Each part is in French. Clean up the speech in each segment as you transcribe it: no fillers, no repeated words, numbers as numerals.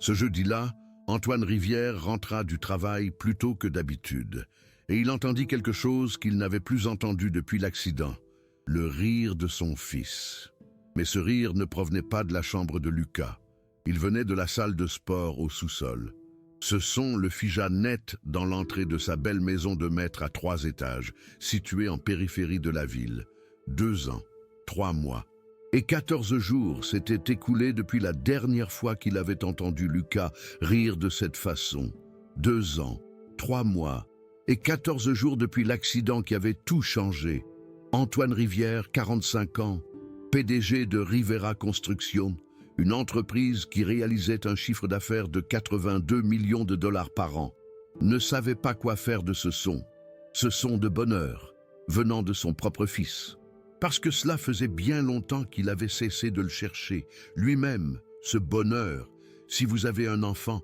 Ce jeudi-là, Antoine Rivière rentra du travail plus tôt que d'habitude, et il entendit quelque chose qu'il n'avait plus entendu depuis l'accident, le rire de son fils. Mais ce rire ne provenait pas de la chambre de Lucas, il venait de la salle de sport au sous-sol. Ce son le figea net dans l'entrée de sa belle maison de maître à 3 étages, située en périphérie de la ville. 2 ans, 3 mois et 14 jours s'étaient écoulés depuis la dernière fois qu'il avait entendu Lucas rire de cette façon. 2 ans, 3 mois et 14 jours depuis l'accident qui avait tout changé. Antoine Rivière, 45 ans, PDG de Rivera Construction, une entreprise qui réalisait un chiffre d'affaires de 82 millions de dollars par an, ne savait pas quoi faire de ce son de bonheur, venant de son propre fils. Parce que cela faisait bien longtemps qu'il avait cessé de le chercher, lui-même, ce bonheur. Si vous avez un enfant,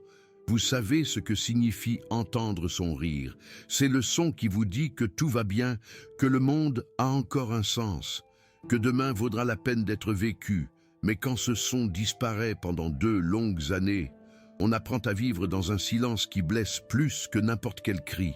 vous savez ce que signifie entendre son rire. C'est le son qui vous dit que tout va bien, que le monde a encore un sens, que demain vaudra la peine d'être vécu. Mais quand ce son disparaît pendant 2 longues années, on apprend à vivre dans un silence qui blesse plus que n'importe quel cri.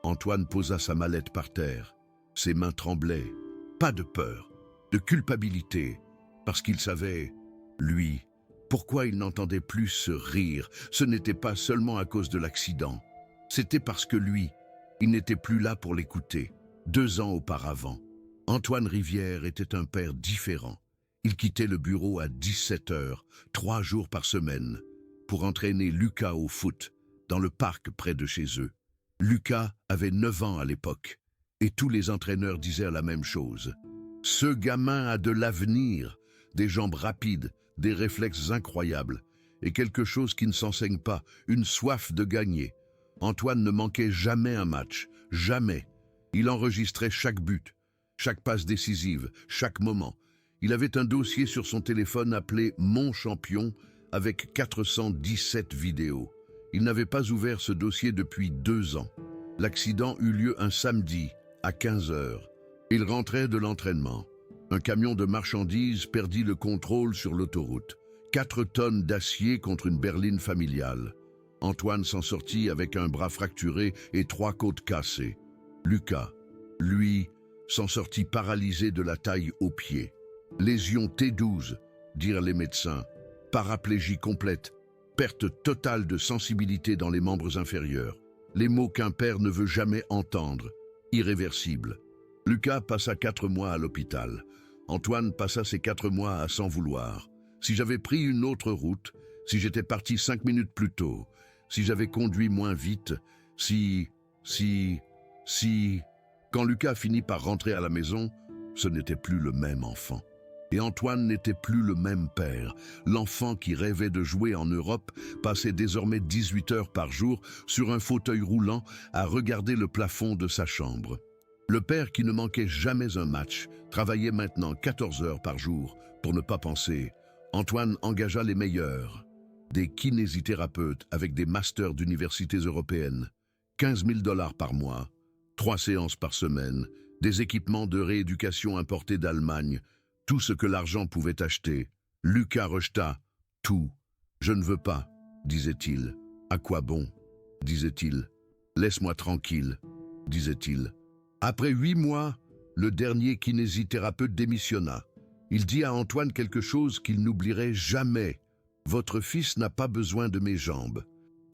Antoine posa sa mallette par terre. Ses mains tremblaient. Pas de peur, de culpabilité, parce qu'il savait, lui, pourquoi il n'entendait plus ce rire. Ce n'était pas seulement à cause de l'accident. C'était parce que lui, il n'était plus là pour l'écouter. 2 ans auparavant, Antoine Rivière était un père différent. Il quittait le bureau à 17 heures, 3 jours par semaine, pour entraîner Lucas au foot, dans le parc près de chez eux. Lucas avait 9 ans à l'époque, et tous les entraîneurs disaient la même chose. Ce gamin a de l'avenir, des jambes rapides, des réflexes incroyables, et quelque chose qui ne s'enseigne pas, une soif de gagner. Antoine ne manquait jamais un match, jamais. Il enregistrait chaque but, chaque passe décisive, chaque moment. Il avait un dossier sur son téléphone appelé « Mon champion » avec 417 vidéos. Il n'avait pas ouvert ce dossier depuis 2 ans. L'accident eut lieu un samedi, à 15 heures. Il rentrait de l'entraînement. Un camion de marchandises perdit le contrôle sur l'autoroute. 4 tonnes d'acier contre une berline familiale. Antoine s'en sortit avec un bras fracturé et 3 côtes cassées. Lucas, lui, s'en sortit paralysé de la taille aux pieds. Lésion T12, dirent les médecins. Paraplégie complète, perte totale de sensibilité dans les membres inférieurs. Les mots qu'un père ne veut jamais entendre. Irréversible. Lucas passa 4 mois à l'hôpital. Antoine passa ses 4 mois à s'en vouloir. Si j'avais pris une autre route, si j'étais parti 5 minutes plus tôt, si j'avais conduit moins vite, si... Quand Lucas finit par rentrer à la maison, ce n'était plus le même enfant. Et Antoine n'était plus le même père. L'enfant qui rêvait de jouer en Europe passait désormais 18 heures par jour sur un fauteuil roulant à regarder le plafond de sa chambre. Le père qui ne manquait jamais un match travaillait maintenant 14 heures par jour pour ne pas penser. Antoine engagea les meilleurs, des kinésithérapeutes avec des masters d'universités européennes, 15 000 $ par mois, 3 séances par semaine, des équipements de rééducation importés d'Allemagne, tout ce que l'argent pouvait acheter. Lucas rejeta tout. « Je ne veux pas », disait-il. « À quoi bon ?» disait-il. « Laisse-moi tranquille », disait-il. Après 8 mois, le dernier kinésithérapeute démissionna. Il dit à Antoine quelque chose qu'il n'oublierait jamais. « Votre fils n'a pas besoin de mes jambes.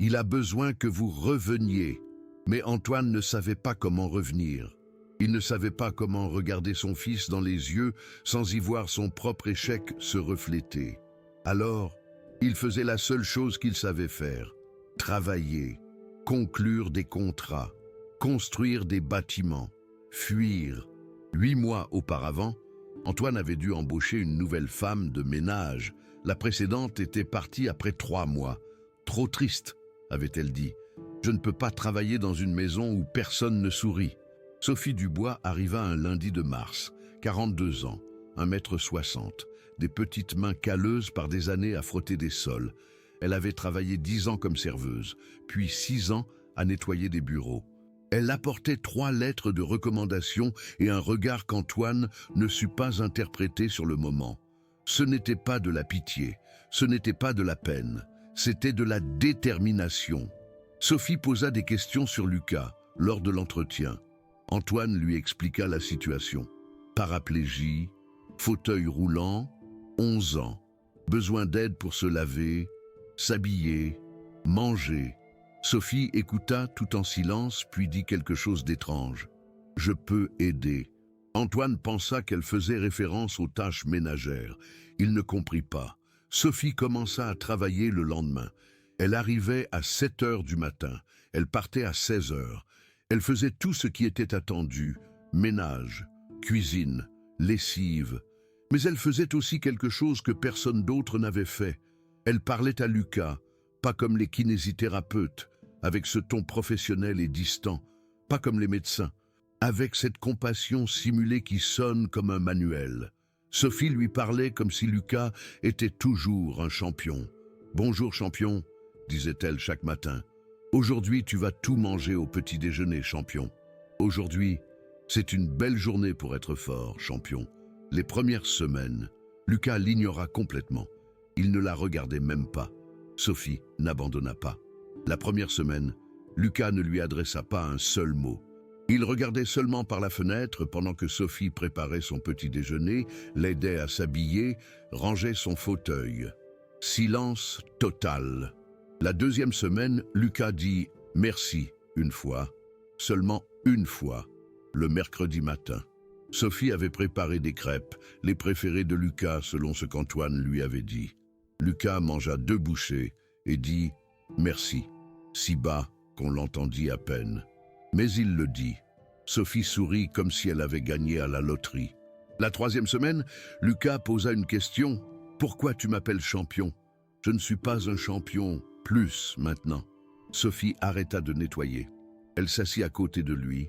Il a besoin que vous reveniez. » Mais Antoine ne savait pas comment revenir. Il ne savait pas comment regarder son fils dans les yeux sans y voir son propre échec se refléter. Alors, il faisait la seule chose qu'il savait faire, travailler, conclure des contrats, construire des bâtiments, fuir. 8 mois auparavant, Antoine avait dû embaucher une nouvelle femme de ménage. La précédente était partie après 3 mois. « Trop triste », avait-elle dit. « Je ne peux pas travailler dans une maison où personne ne sourit. » Sophie Dubois arriva un lundi de mars, 42 ans, 1,60 m, des petites mains calleuses par des années à frotter des sols. Elle avait travaillé 10 ans comme serveuse, puis 6 ans à nettoyer des bureaux. Elle apportait 3 lettres de recommandation et un regard qu'Antoine ne sut pas interpréter sur le moment. Ce n'était pas de la pitié, ce n'était pas de la peine, c'était de la détermination. Sophie posa des questions sur Lucas lors de l'entretien. Antoine lui expliqua la situation. Paraplégie, fauteuil roulant, 11 ans, besoin d'aide pour se laver, s'habiller, manger. Sophie écouta tout en silence, puis dit quelque chose d'étrange. « Je peux aider ». Antoine pensa qu'elle faisait référence aux tâches ménagères. Il ne comprit pas. Sophie commença à travailler le lendemain. Elle arrivait à 7 heures du matin. Elle partait à 16 heures. Elle faisait tout ce qui était attendu. Ménage, cuisine, lessive. Mais elle faisait aussi quelque chose que personne d'autre n'avait fait. Elle parlait à Lucas, pas comme les kinésithérapeutes, avec ce ton professionnel et distant, pas comme les médecins, avec cette compassion simulée qui sonne comme un manuel. Sophie lui parlait comme si Lucas était toujours un champion. « Bonjour champion », disait-elle chaque matin. « Aujourd'hui tu vas tout manger au petit déjeuner, champion. Aujourd'hui, c'est une belle journée pour être fort, champion. » Les premières semaines, Lucas l'ignora complètement. Il ne la regardait même pas. Sophie n'abandonna pas. La première semaine, Lucas ne lui adressa pas un seul mot. Il regardait seulement par la fenêtre pendant que Sophie préparait son petit déjeuner, l'aidait à s'habiller, rangeait son fauteuil. Silence total. La deuxième semaine, Lucas dit « merci » une fois, seulement une fois, le mercredi matin. Sophie avait préparé des crêpes, les préférées de Lucas selon ce qu'Antoine lui avait dit. Lucas mangea 2 bouchées et dit « merci », si bas qu'on l'entendit à peine. Mais il le dit. Sophie sourit comme si elle avait gagné à la loterie. La troisième semaine, Lucas posa une question. « Pourquoi tu m'appelles champion ? Je ne suis pas un champion, plus maintenant. » Sophie arrêta de nettoyer. Elle s'assit à côté de lui.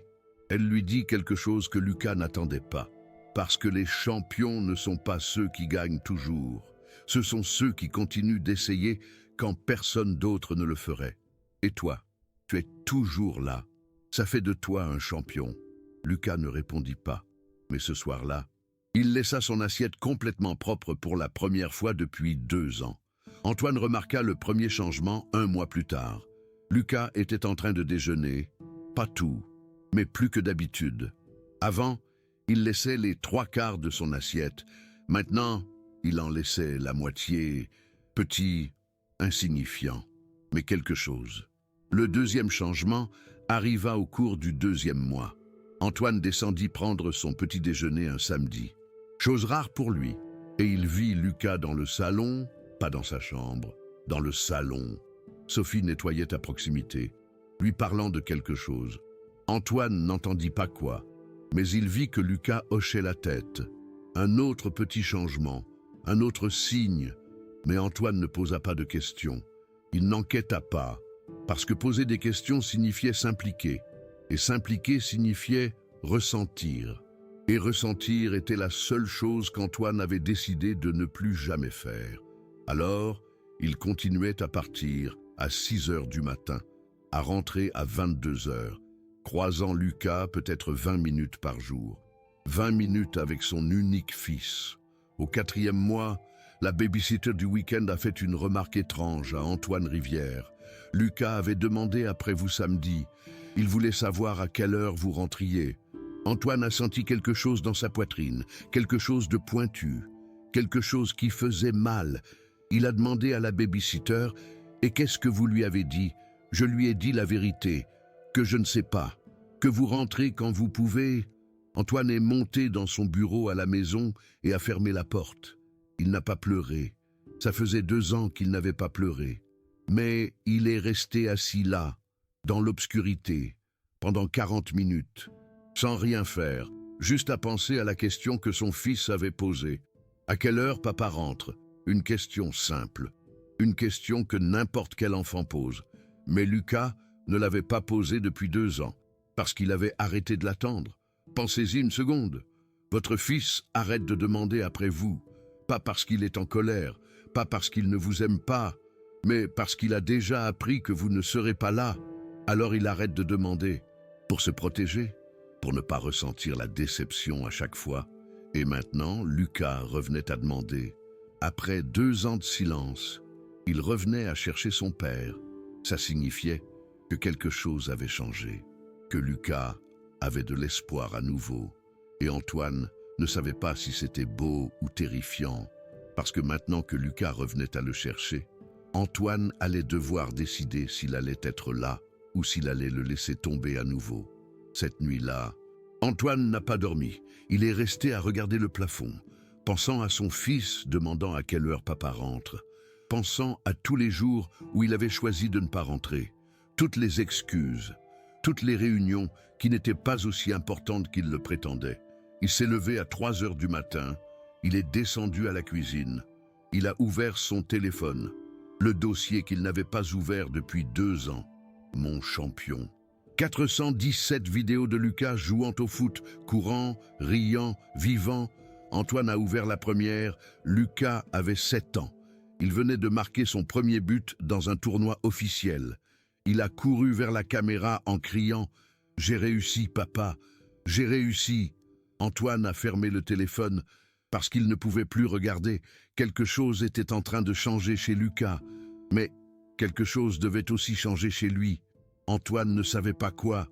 Elle lui dit quelque chose que Lucas n'attendait pas. Parce que les champions ne sont pas ceux qui gagnent toujours. Ce sont ceux qui continuent d'essayer quand personne d'autre ne le ferait. Et toi, tu es toujours là. Ça fait de toi un champion. Lucas ne répondit pas. Mais ce soir-là, il laissa son assiette complètement propre pour la première fois depuis 2 ans. Antoine remarqua le premier changement 1 mois plus tard. Lucas était en train de déjeuner, pas tout, mais plus que d'habitude. Avant, il laissait les 3/4 de son assiette. Maintenant, il en laissait la moitié, petit, insignifiant, mais quelque chose. Le deuxième changement arriva au cours du 2e mois. Antoine descendit prendre son petit déjeuner un samedi. Chose rare pour lui, et il vit Lucas dans le salon, pas dans sa chambre, dans le salon. Sophie nettoyait à proximité, lui parlant de quelque chose. Antoine n'entendit pas quoi, mais il vit que Lucas hochait la tête. Un autre petit changement, un autre signe, mais Antoine ne posa pas de questions. Il n'enquêta pas, parce que poser des questions signifiait s'impliquer, et s'impliquer signifiait ressentir. Et ressentir était la seule chose qu'Antoine avait décidé de ne plus jamais faire. Alors, il continuait à partir à 6 heures du matin, à rentrer à 22 heures, croisant Lucas peut-être 20 minutes par jour. 20 minutes avec son unique fils. Au 4e mois, la babysitter du week-end a fait une remarque étrange à Antoine Rivière. Lucas avait demandé après vous samedi. Il voulait savoir à quelle heure vous rentriez. Antoine a senti quelque chose dans sa poitrine, quelque chose de pointu, quelque chose qui faisait mal. Il a demandé à la babysitter « Et qu'est-ce que vous lui avez dit ?» Je lui ai dit la vérité, que je ne sais pas, que vous rentrez quand vous pouvez. Antoine est monté dans son bureau à la maison et a fermé la porte. Il n'a pas pleuré. Ça faisait 2 ans qu'il n'avait pas pleuré. Mais il est resté assis là, dans l'obscurité, pendant 40 minutes, sans rien faire, juste à penser à la question que son fils avait posée. À quelle heure papa rentre? Une question simple. Une question que n'importe quel enfant pose. Mais Lucas ne l'avait pas posée depuis 2 ans, parce qu'il avait arrêté de l'attendre. Pensez-y une seconde. Votre fils arrête de demander après vous, pas parce qu'il est en colère, pas parce qu'il ne vous aime pas, mais parce qu'il a déjà appris que vous ne serez pas là. Alors il arrête de demander, pour se protéger, pour ne pas ressentir la déception à chaque fois. Et maintenant, Lucas revenait à demander. Après 2 ans de silence, Il revenait à chercher son père. Ça signifiait que quelque chose avait changé, que Lucas avait de l'espoir à nouveau. Et Antoine ne savait pas si c'était beau ou terrifiant, parce que maintenant que Lucas revenait à le chercher, Antoine allait devoir décider s'il allait être là ou s'il allait le laisser tomber à nouveau. Cette nuit-là, Antoine n'a pas dormi. Il est resté à regarder le plafond, pensant à son fils demandant à quelle heure papa rentre, pensant à tous les jours où il avait choisi de ne pas rentrer, toutes les excuses, toutes les réunions qui n'étaient pas aussi importantes qu'il le prétendait. Il s'est levé à 3 heures du matin, il est descendu à la cuisine, il a ouvert son téléphone, le dossier qu'il n'avait pas ouvert depuis 2 ans. Mon champion. 417 vidéos de Lucas jouant au foot, courant, riant, vivant. Antoine a ouvert la première, Lucas avait 7 ans. Il venait de marquer son premier but dans un tournoi officiel. Il a couru vers la caméra en criant « J'ai réussi, papa, j'ai réussi !» Antoine a fermé le téléphone parce qu'il ne pouvait plus regarder. Quelque chose était en train de changer chez Lucas, mais quelque chose devait aussi changer chez lui. Antoine ne savait pas quoi,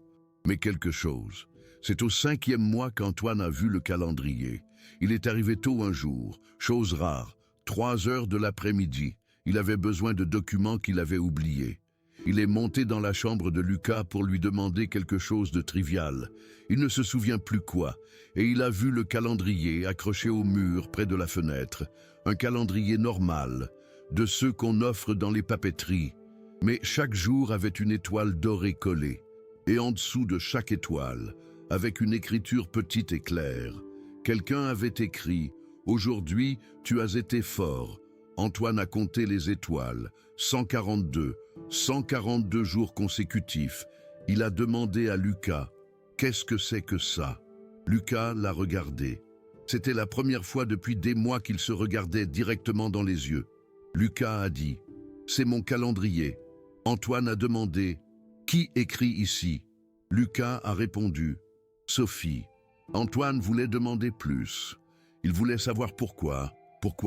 mais quelque chose. C'est au 5e mois qu'Antoine a vu le calendrier. Il est arrivé tôt un jour, chose rare, 3 heures de l'après-midi. Il avait besoin de documents qu'il avait oubliés. Il est monté dans la chambre de Lucas pour lui demander quelque chose de trivial. Il ne se souvient plus quoi, et il a vu le calendrier accroché au mur près de la fenêtre. Un calendrier normal, de ceux qu'on offre dans les papeteries. Mais chaque jour avait une étoile dorée collée. Et en dessous de chaque étoile, avec une écriture petite et claire, quelqu'un avait écrit « Aujourd'hui, tu as été fort ». Antoine a compté les étoiles, 142, 142 jours consécutifs. Il a demandé à Lucas « Qu'est-ce que c'est que ça ?» Lucas l'a regardé. C'était la première fois depuis des mois qu'il se regardait directement dans les yeux. Lucas a dit « C'est mon calendrier ». Antoine a demandé « Qui écrit ici ?» Lucas a répondu « Sophie ». Antoine voulait demander plus. Il voulait savoir pourquoi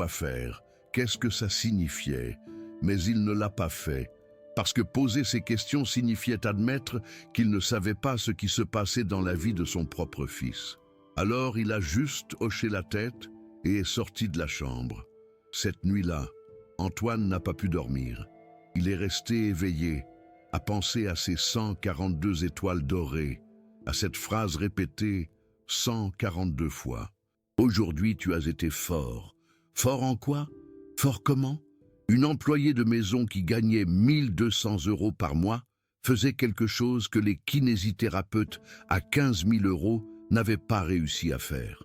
faire, qu'est-ce que ça signifiait, mais il ne l'a pas fait, parce que poser ces questions signifiait admettre qu'il ne savait pas ce qui se passait dans la vie de son propre fils. Alors il a juste hoché la tête et est sorti de la chambre. Cette nuit-là, Antoine n'a pas pu dormir. Il est resté éveillé, à penser à ces 142 étoiles dorées, à cette phrase répétée 142 fois. Aujourd'hui, tu as été fort. Fort en quoi? Fort comment? Une employée de maison qui gagnait 1 200 € par mois faisait quelque chose que les kinésithérapeutes à 15 000 € n'avaient pas réussi à faire.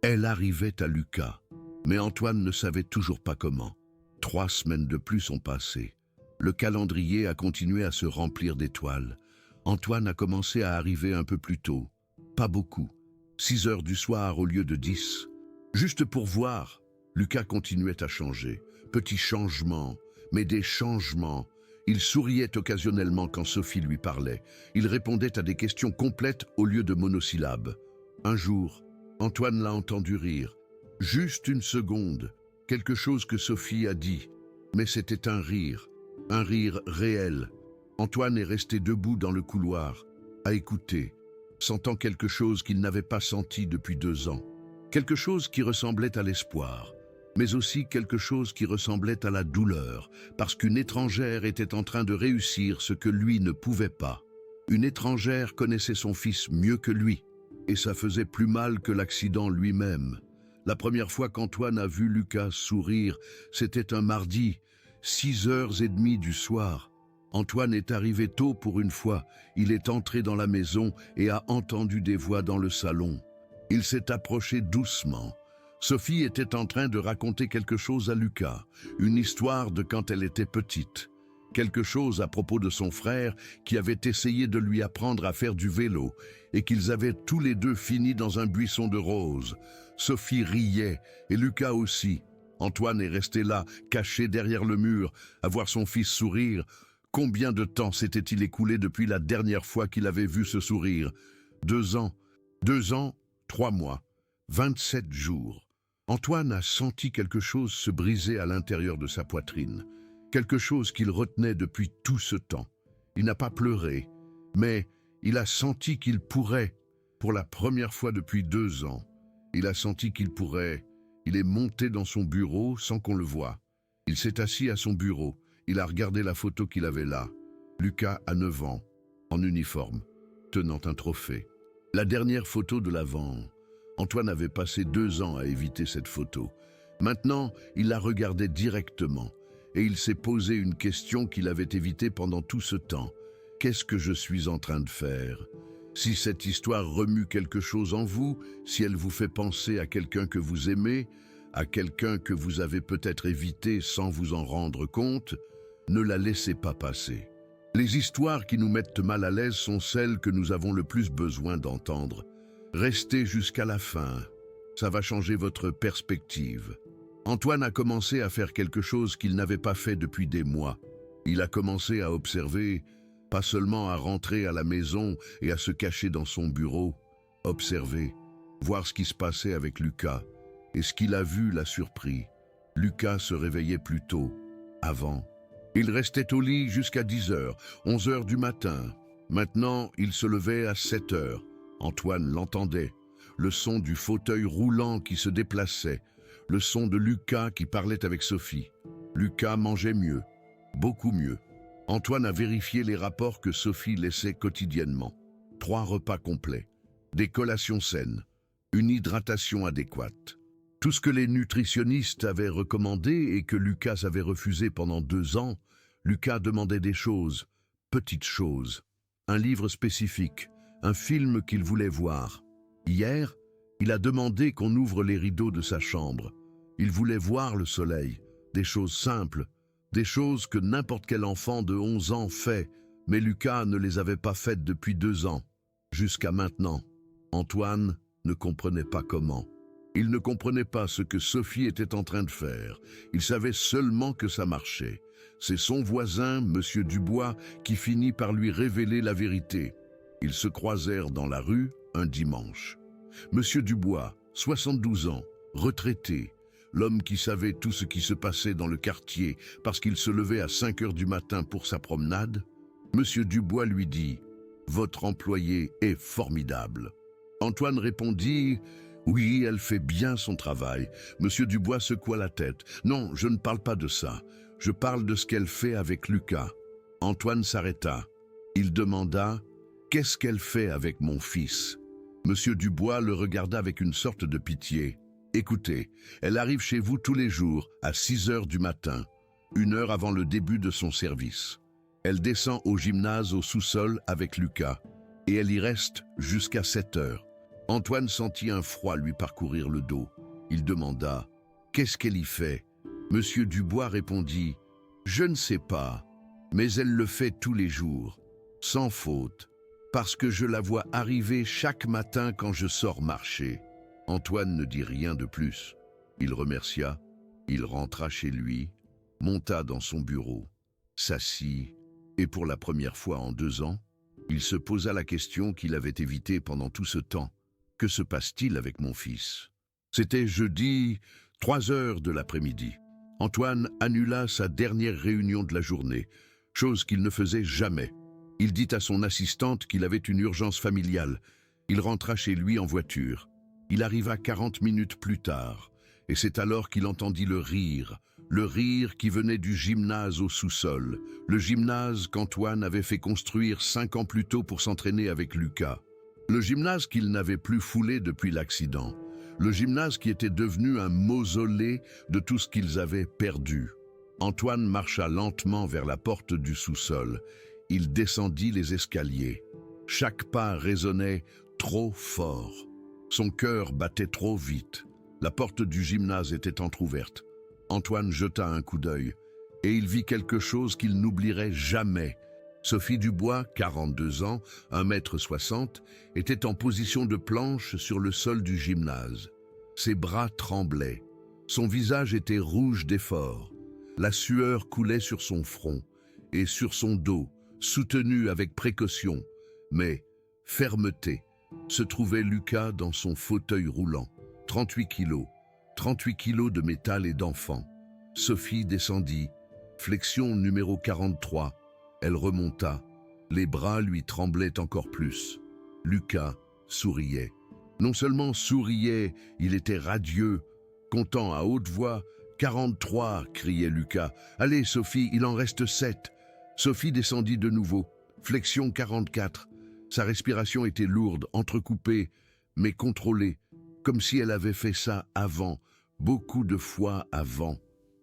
Elle arrivait à Lucas, mais Antoine ne savait toujours pas comment. 3 semaines de plus ont passé. Le calendrier a continué à se remplir d'étoiles. Antoine a commencé à arriver un peu plus tôt. Pas beaucoup. 6 heures du soir au lieu de 10. Juste pour voir, Lucas continuait à changer. Petits changements, mais des changements. Il souriait occasionnellement quand Sophie lui parlait. Il répondait à des questions complètes au lieu de monosyllabes. Un jour, Antoine l'a entendu rire. Juste une seconde, quelque chose que Sophie a dit. Mais c'était un rire réel. Antoine est resté debout dans le couloir, à écouter, sentant quelque chose qu'il n'avait pas senti depuis 2 ans. Quelque chose qui ressemblait à l'espoir, mais aussi quelque chose qui ressemblait à la douleur, parce qu'une étrangère était en train de réussir ce que lui ne pouvait pas. Une étrangère connaissait son fils mieux que lui, et ça faisait plus mal que l'accident lui-même. La première fois qu'Antoine a vu Lucas sourire, c'était un mardi, 6h30 du soir. Antoine est arrivé tôt pour une fois. Il est entré dans la maison et a entendu des voix dans le salon. Il s'est approché doucement. Sophie était en train de raconter quelque chose à Lucas, une histoire de quand elle était petite. Quelque chose à propos de son frère qui avait essayé de lui apprendre à faire du vélo et qu'ils avaient tous les deux fini dans un buisson de roses. Sophie riait et Lucas aussi. Antoine est resté là, caché derrière le mur, à voir son fils sourire. Combien de temps s'était-il écoulé depuis la dernière fois qu'il avait vu ce sourire? 2 ans, 2 ans, 3 mois, 27 jours. Antoine a senti quelque chose se briser à l'intérieur de sa poitrine. quelque chose qu'il retenait depuis tout ce temps. Il n'a pas pleuré, mais il a senti qu'il pourrait, pour la première fois depuis 2 ans, il a senti qu'il pourrait. Il est monté dans son bureau sans qu'on le voie. Il s'est assis à son bureau. Il a regardé la photo qu'il avait là. Lucas a 9 ans, en uniforme, tenant un trophée. La dernière photo de l'avant. Antoine avait passé 2 ans à éviter cette photo. Maintenant, il la regardait directement et il s'est posé une question qu'il avait évitée pendant tout ce temps. Qu'est-ce que je suis en train de faire? Si cette histoire remue quelque chose en vous, si elle vous fait penser à quelqu'un que vous aimez, à quelqu'un que vous avez peut-être évité sans vous en rendre compte, ne la laissez pas passer. Les histoires qui nous mettent mal à l'aise sont celles que nous avons le plus besoin d'entendre. Restez jusqu'à la fin. Ça va changer votre perspective. Antoine a commencé à faire quelque chose qu'il n'avait pas fait depuis des mois. Il a commencé à observer, pas seulement à rentrer à la maison et à se cacher dans son bureau. Observer, voir ce qui se passait avec Lucas. Et ce qu'il a vu l'a surpris. Lucas se réveillait plus tôt, avant. Il restait au lit jusqu'à 10h, 11h du matin. Maintenant, il se levait à 7h. Antoine l'entendait. Le son du fauteuil roulant qui se déplaçait. Le son de Lucas qui parlait avec Sophie. Lucas mangeait mieux, beaucoup mieux. Antoine a vérifié les rapports que Sophie laissait quotidiennement. 3 repas complets, des collations saines, une hydratation adéquate. Tout ce que les nutritionnistes avaient recommandé et que Lucas avait refusé pendant 2 ans, Lucas demandait des choses, petites choses. Un livre spécifique, un film qu'il voulait voir. Hier, il a demandé qu'on ouvre les rideaux de sa chambre. Il voulait voir le soleil, des choses simples, des choses que n'importe quel enfant de 11 ans fait, mais Lucas ne les avait pas faites depuis 2 ans, jusqu'à maintenant. Antoine ne comprenait pas comment. Il ne comprenait pas ce que Sophie était en train de faire. Il savait seulement que ça marchait. C'est son voisin, Monsieur Dubois, qui finit par lui révéler la vérité. Ils se croisèrent dans la rue un dimanche. Monsieur Dubois, 72 ans, retraité, l'homme qui savait tout ce qui se passait dans le quartier parce qu'il se levait à 5h du matin pour sa promenade, Monsieur Dubois lui dit « Votre employée est formidable ». Antoine répondit « Oui, elle fait bien son travail ». Monsieur Dubois secoua la tête. « Non, je ne parle pas de ça. Je parle de ce qu'elle fait avec Lucas ». Antoine s'arrêta. Il demanda « Qu'est-ce qu'elle fait avec mon fils ?» Monsieur Dubois le regarda avec une sorte de pitié. « Écoutez, elle arrive chez vous tous les jours à 6h du matin, 1 heure avant le début de son service. Elle descend au gymnase au sous-sol avec Lucas et elle y reste jusqu'à 7h. Antoine sentit un froid lui parcourir le dos. Il demanda « Qu'est-ce qu'elle y fait ?» Monsieur Dubois répondit « Je ne sais pas, mais elle le fait tous les jours, sans faute, parce que je la vois arriver chaque matin quand je sors marcher. » Antoine ne dit rien de plus. Il remercia, il rentra chez lui, monta dans son bureau, s'assit, et pour la première fois en 2 ans, il se posa la question qu'il avait évitée pendant tout ce temps. Que se passe-t-il avec mon fils? C'était jeudi, 3h de l'après-midi. Antoine annula sa dernière réunion de la journée, chose qu'il ne faisait jamais. Il dit à son assistante qu'il avait une urgence familiale. Il rentra chez lui en voiture. Il arriva 40 minutes plus tard, et c'est alors qu'il entendit le rire qui venait du gymnase au sous-sol, le gymnase qu'Antoine avait fait construire 5 ans plus tôt pour s'entraîner avec Lucas. Le gymnase qu'il n'avait plus foulé depuis l'accident, le gymnase qui était devenu un mausolée de tout ce qu'ils avaient perdu. Antoine marcha lentement vers la porte du sous-sol. Il descendit les escaliers. Chaque pas résonnait trop fort. Son cœur battait trop vite. La porte du gymnase était entr'ouverte. Antoine jeta un coup d'œil et il vit quelque chose qu'il n'oublierait jamais. Sophie Dubois, 42 ans, 1,60 m, était en position de planche sur le sol du gymnase. Ses bras tremblaient. Son visage était rouge d'effort. La sueur coulait sur son front et sur son dos, soutenu avec précaution, mais fermeté, se trouvait Lucas dans son fauteuil roulant. 38 kilos de métal et d'enfant. Sophie descendit. Flexion numéro 43. Elle remonta. Les bras lui tremblaient encore plus. Lucas souriait. Non seulement souriait, il était radieux. Comptant à haute voix, 43, criait Lucas. Allez, Sophie, il en reste 7. Sophie descendit de nouveau. Flexion 44. Sa respiration était lourde, entrecoupée, mais contrôlée, comme si elle avait fait ça avant, beaucoup de fois avant.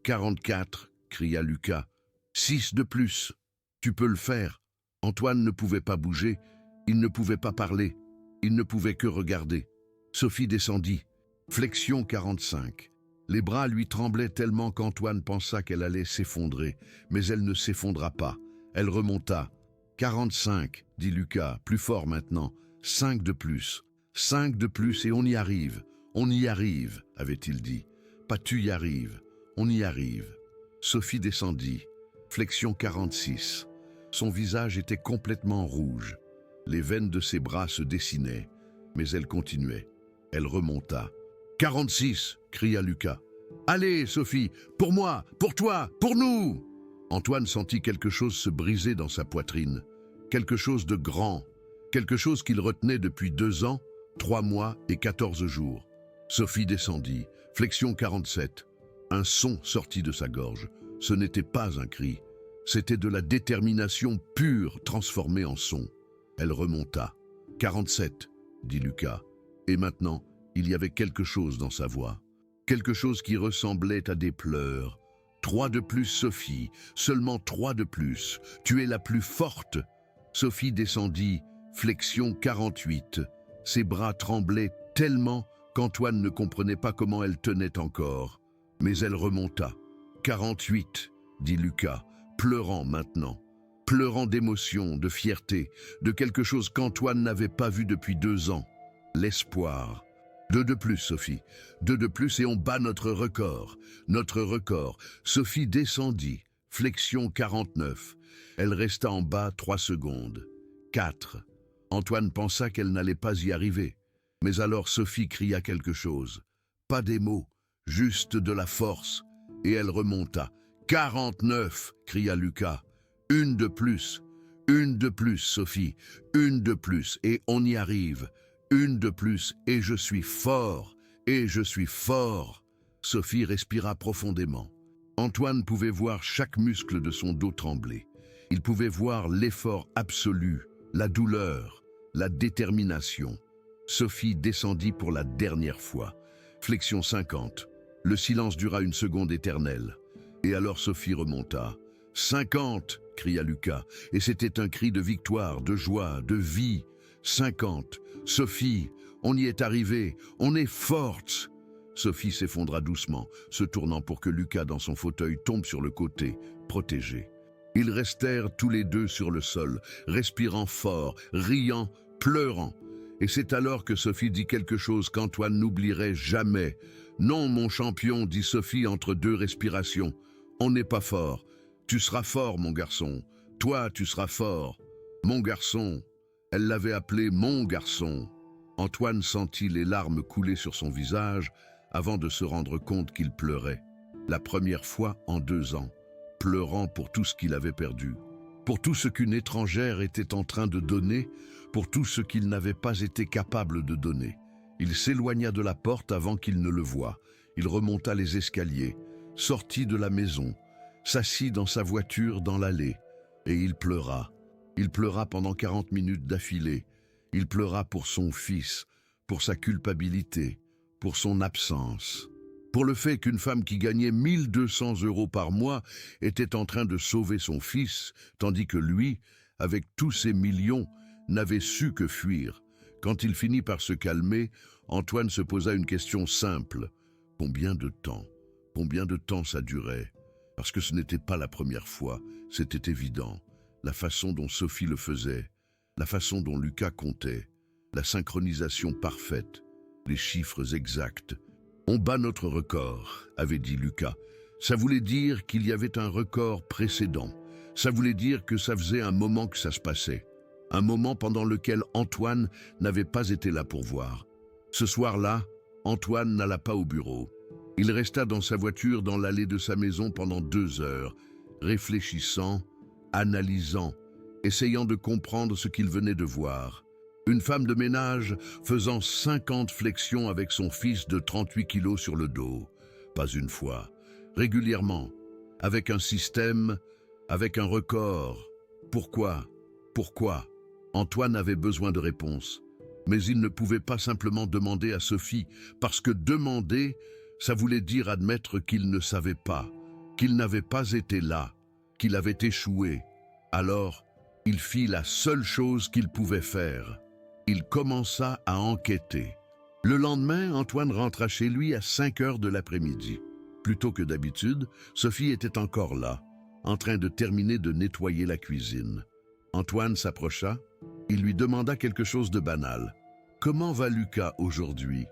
44, cria Lucas. 6 de plus. Tu peux le faire. Antoine ne pouvait pas bouger, il ne pouvait pas parler, il ne pouvait que regarder. Sophie descendit. Flexion 45. Les bras lui tremblaient tellement qu'Antoine pensa qu'elle allait s'effondrer, mais elle ne s'effondra pas. Elle remonta. 45, dit Lucas, plus fort maintenant. 5 de plus. 5 de plus et on y arrive. On y arrive, avait-il dit. Pas tu y arrives, on y arrive. Sophie descendit. Flexion 46. Son visage était complètement rouge. Les veines de ses bras se dessinaient, mais elle continuait. Elle remonta. 46, cria Lucas. Allez, Sophie, pour moi, pour toi, pour nous! Antoine sentit quelque chose se briser dans sa poitrine. Quelque chose de grand. Quelque chose qu'il retenait depuis 2 ans, 3 mois et 14 jours. Sophie descendit. Flexion 47. Un son sortit de sa gorge. Ce n'était pas un cri. C'était de la détermination pure transformée en son. Elle remonta. 47, dit Lucas. Et maintenant, il y avait quelque chose dans sa voix. Quelque chose qui ressemblait à des pleurs. 3 de plus, Sophie. Seulement 3 de plus. Tu es la plus forte. Sophie descendit. Flexion 48. Ses bras tremblaient tellement qu'Antoine ne comprenait pas comment elle tenait encore. Mais elle remonta. 48, dit Lucas, pleurant maintenant. Pleurant d'émotion, de fierté, de quelque chose qu'Antoine n'avait pas vu depuis 2 ans. L'espoir. 2 de plus, Sophie. 2 de plus et on bat notre record. Notre record. Sophie descendit. Flexion 49. Elle resta en bas 3 secondes. 4. Antoine pensa qu'elle n'allait pas y arriver. Mais alors Sophie cria quelque chose. Pas des mots, juste de la force. Et elle remonta. 49, cria Lucas. 1 de plus. 1 de plus, Sophie. 1 de plus et on y arrive. 1 de plus et je suis fort. Et je suis fort. Sophie respira profondément. Antoine pouvait voir chaque muscle de son dos trembler. Il pouvait voir l'effort absolu, la douleur, la détermination. Sophie descendit pour la dernière fois. Flexion 50. Le silence dura une seconde éternelle. Et alors Sophie remonta. 50, cria Lucas, et c'était un cri de victoire, de joie, de vie. 50. Sophie, on y est arrivé, on est forte. Sophie s'effondra doucement, se tournant pour que Lucas dans son fauteuil tombe sur le côté, protégé. Ils restèrent tous les deux sur le sol, respirant fort, riant, pleurant. Et c'est alors que Sophie dit quelque chose qu'Antoine n'oublierait jamais. « Non, mon champion, dit Sophie entre 2 respirations. On n'est pas fort. Tu seras fort, mon garçon. Toi, tu seras fort. Mon garçon. » Elle l'avait appelé « mon garçon ». Antoine sentit les larmes couler sur son visage avant de se rendre compte qu'il pleurait. La première fois en 2 ans, pleurant pour tout ce qu'il avait perdu. Pour tout ce qu'une étrangère était en train de donner, pour tout ce qu'il n'avait pas été capable de donner. Il s'éloigna de la porte avant qu'il ne le voie. Il remonta les escaliers, sortit de la maison, s'assit dans sa voiture dans l'allée, et il pleura. Il pleura pendant 40 minutes d'affilée. Il pleura pour son fils, pour sa culpabilité, pour son absence. Pour le fait qu'une femme qui gagnait 1 200 € par mois était en train de sauver son fils, tandis que lui, avec tous ses millions, n'avait su que fuir. Quand il finit par se calmer, Antoine se posa une question simple. Combien de temps? Combien de temps ça durait? Parce que ce n'était pas la première fois, c'était évident. La façon dont Sophie le faisait, la façon dont Lucas comptait, la synchronisation parfaite, les chiffres exacts. On bat notre record, avait dit Lucas. Ça voulait dire qu'il y avait un record précédent. Ça voulait dire que ça faisait un moment que ça se passait. Un moment pendant lequel Antoine n'avait pas été là pour voir. Ce soir-là, Antoine n'alla pas au bureau. Il resta dans sa voiture dans l'allée de sa maison pendant 2 heures. réfléchissant, analysant, essayant de comprendre ce qu'il venait de voir. Une femme de ménage faisant 50 flexions avec son fils de 38 kilos sur le dos. Pas une fois, régulièrement, avec un système, avec un record. Pourquoi? Pourquoi? Antoine avait besoin de réponses. Mais il ne pouvait pas simplement demander à Sophie, parce que demander, ça voulait dire admettre qu'il ne savait pas, qu'il n'avait pas été là, qu'il avait échoué. Alors, il fit la seule chose qu'il pouvait faire. Il commença à enquêter. Le lendemain, Antoine rentra chez lui à 5 heures de l'après-midi. Plutôt que d'habitude, Sophie était encore là, en train de terminer de nettoyer la cuisine. Antoine s'approcha. Il lui demanda quelque chose de banal. « Comment va Lucas aujourd'hui ?»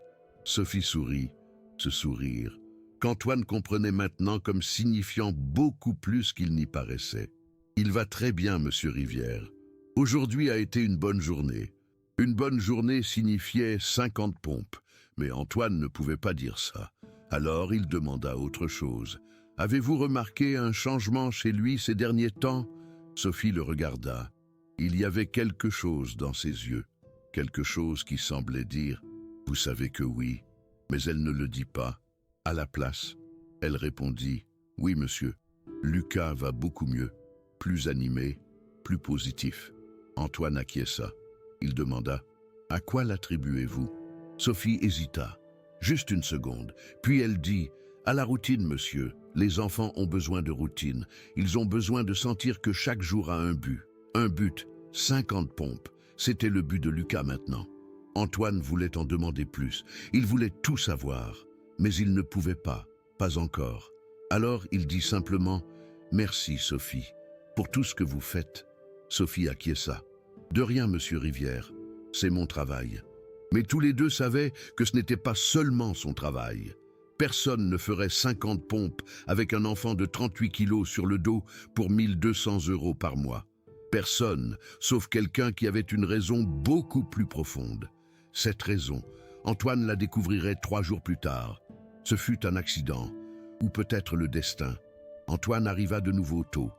Sophie sourit, ce sourire, qu'Antoine comprenait maintenant comme signifiant beaucoup plus qu'il n'y paraissait. « Il va très bien, monsieur Rivière. Aujourd'hui a été une bonne journée. » Une bonne journée signifiait 50 pompes, mais Antoine ne pouvait pas dire ça. Alors il demanda autre chose. « Avez-vous remarqué un changement chez lui ces derniers temps ?» Sophie le regarda. Il y avait quelque chose dans ses yeux, quelque chose qui semblait dire « Vous savez que oui », mais elle ne le dit pas. À la place, elle répondit « Oui, monsieur, Lucas va beaucoup mieux, plus animé, plus positif. » Antoine acquiesça. Il demanda « À quoi l'attribuez-vous » Sophie hésita, juste une seconde, puis elle dit « À la routine, monsieur. Les enfants ont besoin de routine. Ils ont besoin de sentir que chaque jour a un but. Un but, 50 pompes. C'était le but de Lucas maintenant. » Antoine voulait en demander plus. Il voulait tout savoir, mais il ne pouvait pas encore. Alors il dit simplement « Merci, Sophie, pour tout ce que vous faites. » Sophie acquiesça. « De rien, monsieur Rivière, c'est mon travail. » Mais tous les deux savaient que ce n'était pas seulement son travail. Personne ne ferait 50 pompes avec un enfant de 38 kilos sur le dos pour 1 200 € par mois. Personne, sauf quelqu'un qui avait une raison beaucoup plus profonde. Cette raison, Antoine la découvrirait 3 jours plus tard. Ce fut un accident, ou peut-être le destin. Antoine arriva de nouveau tôt,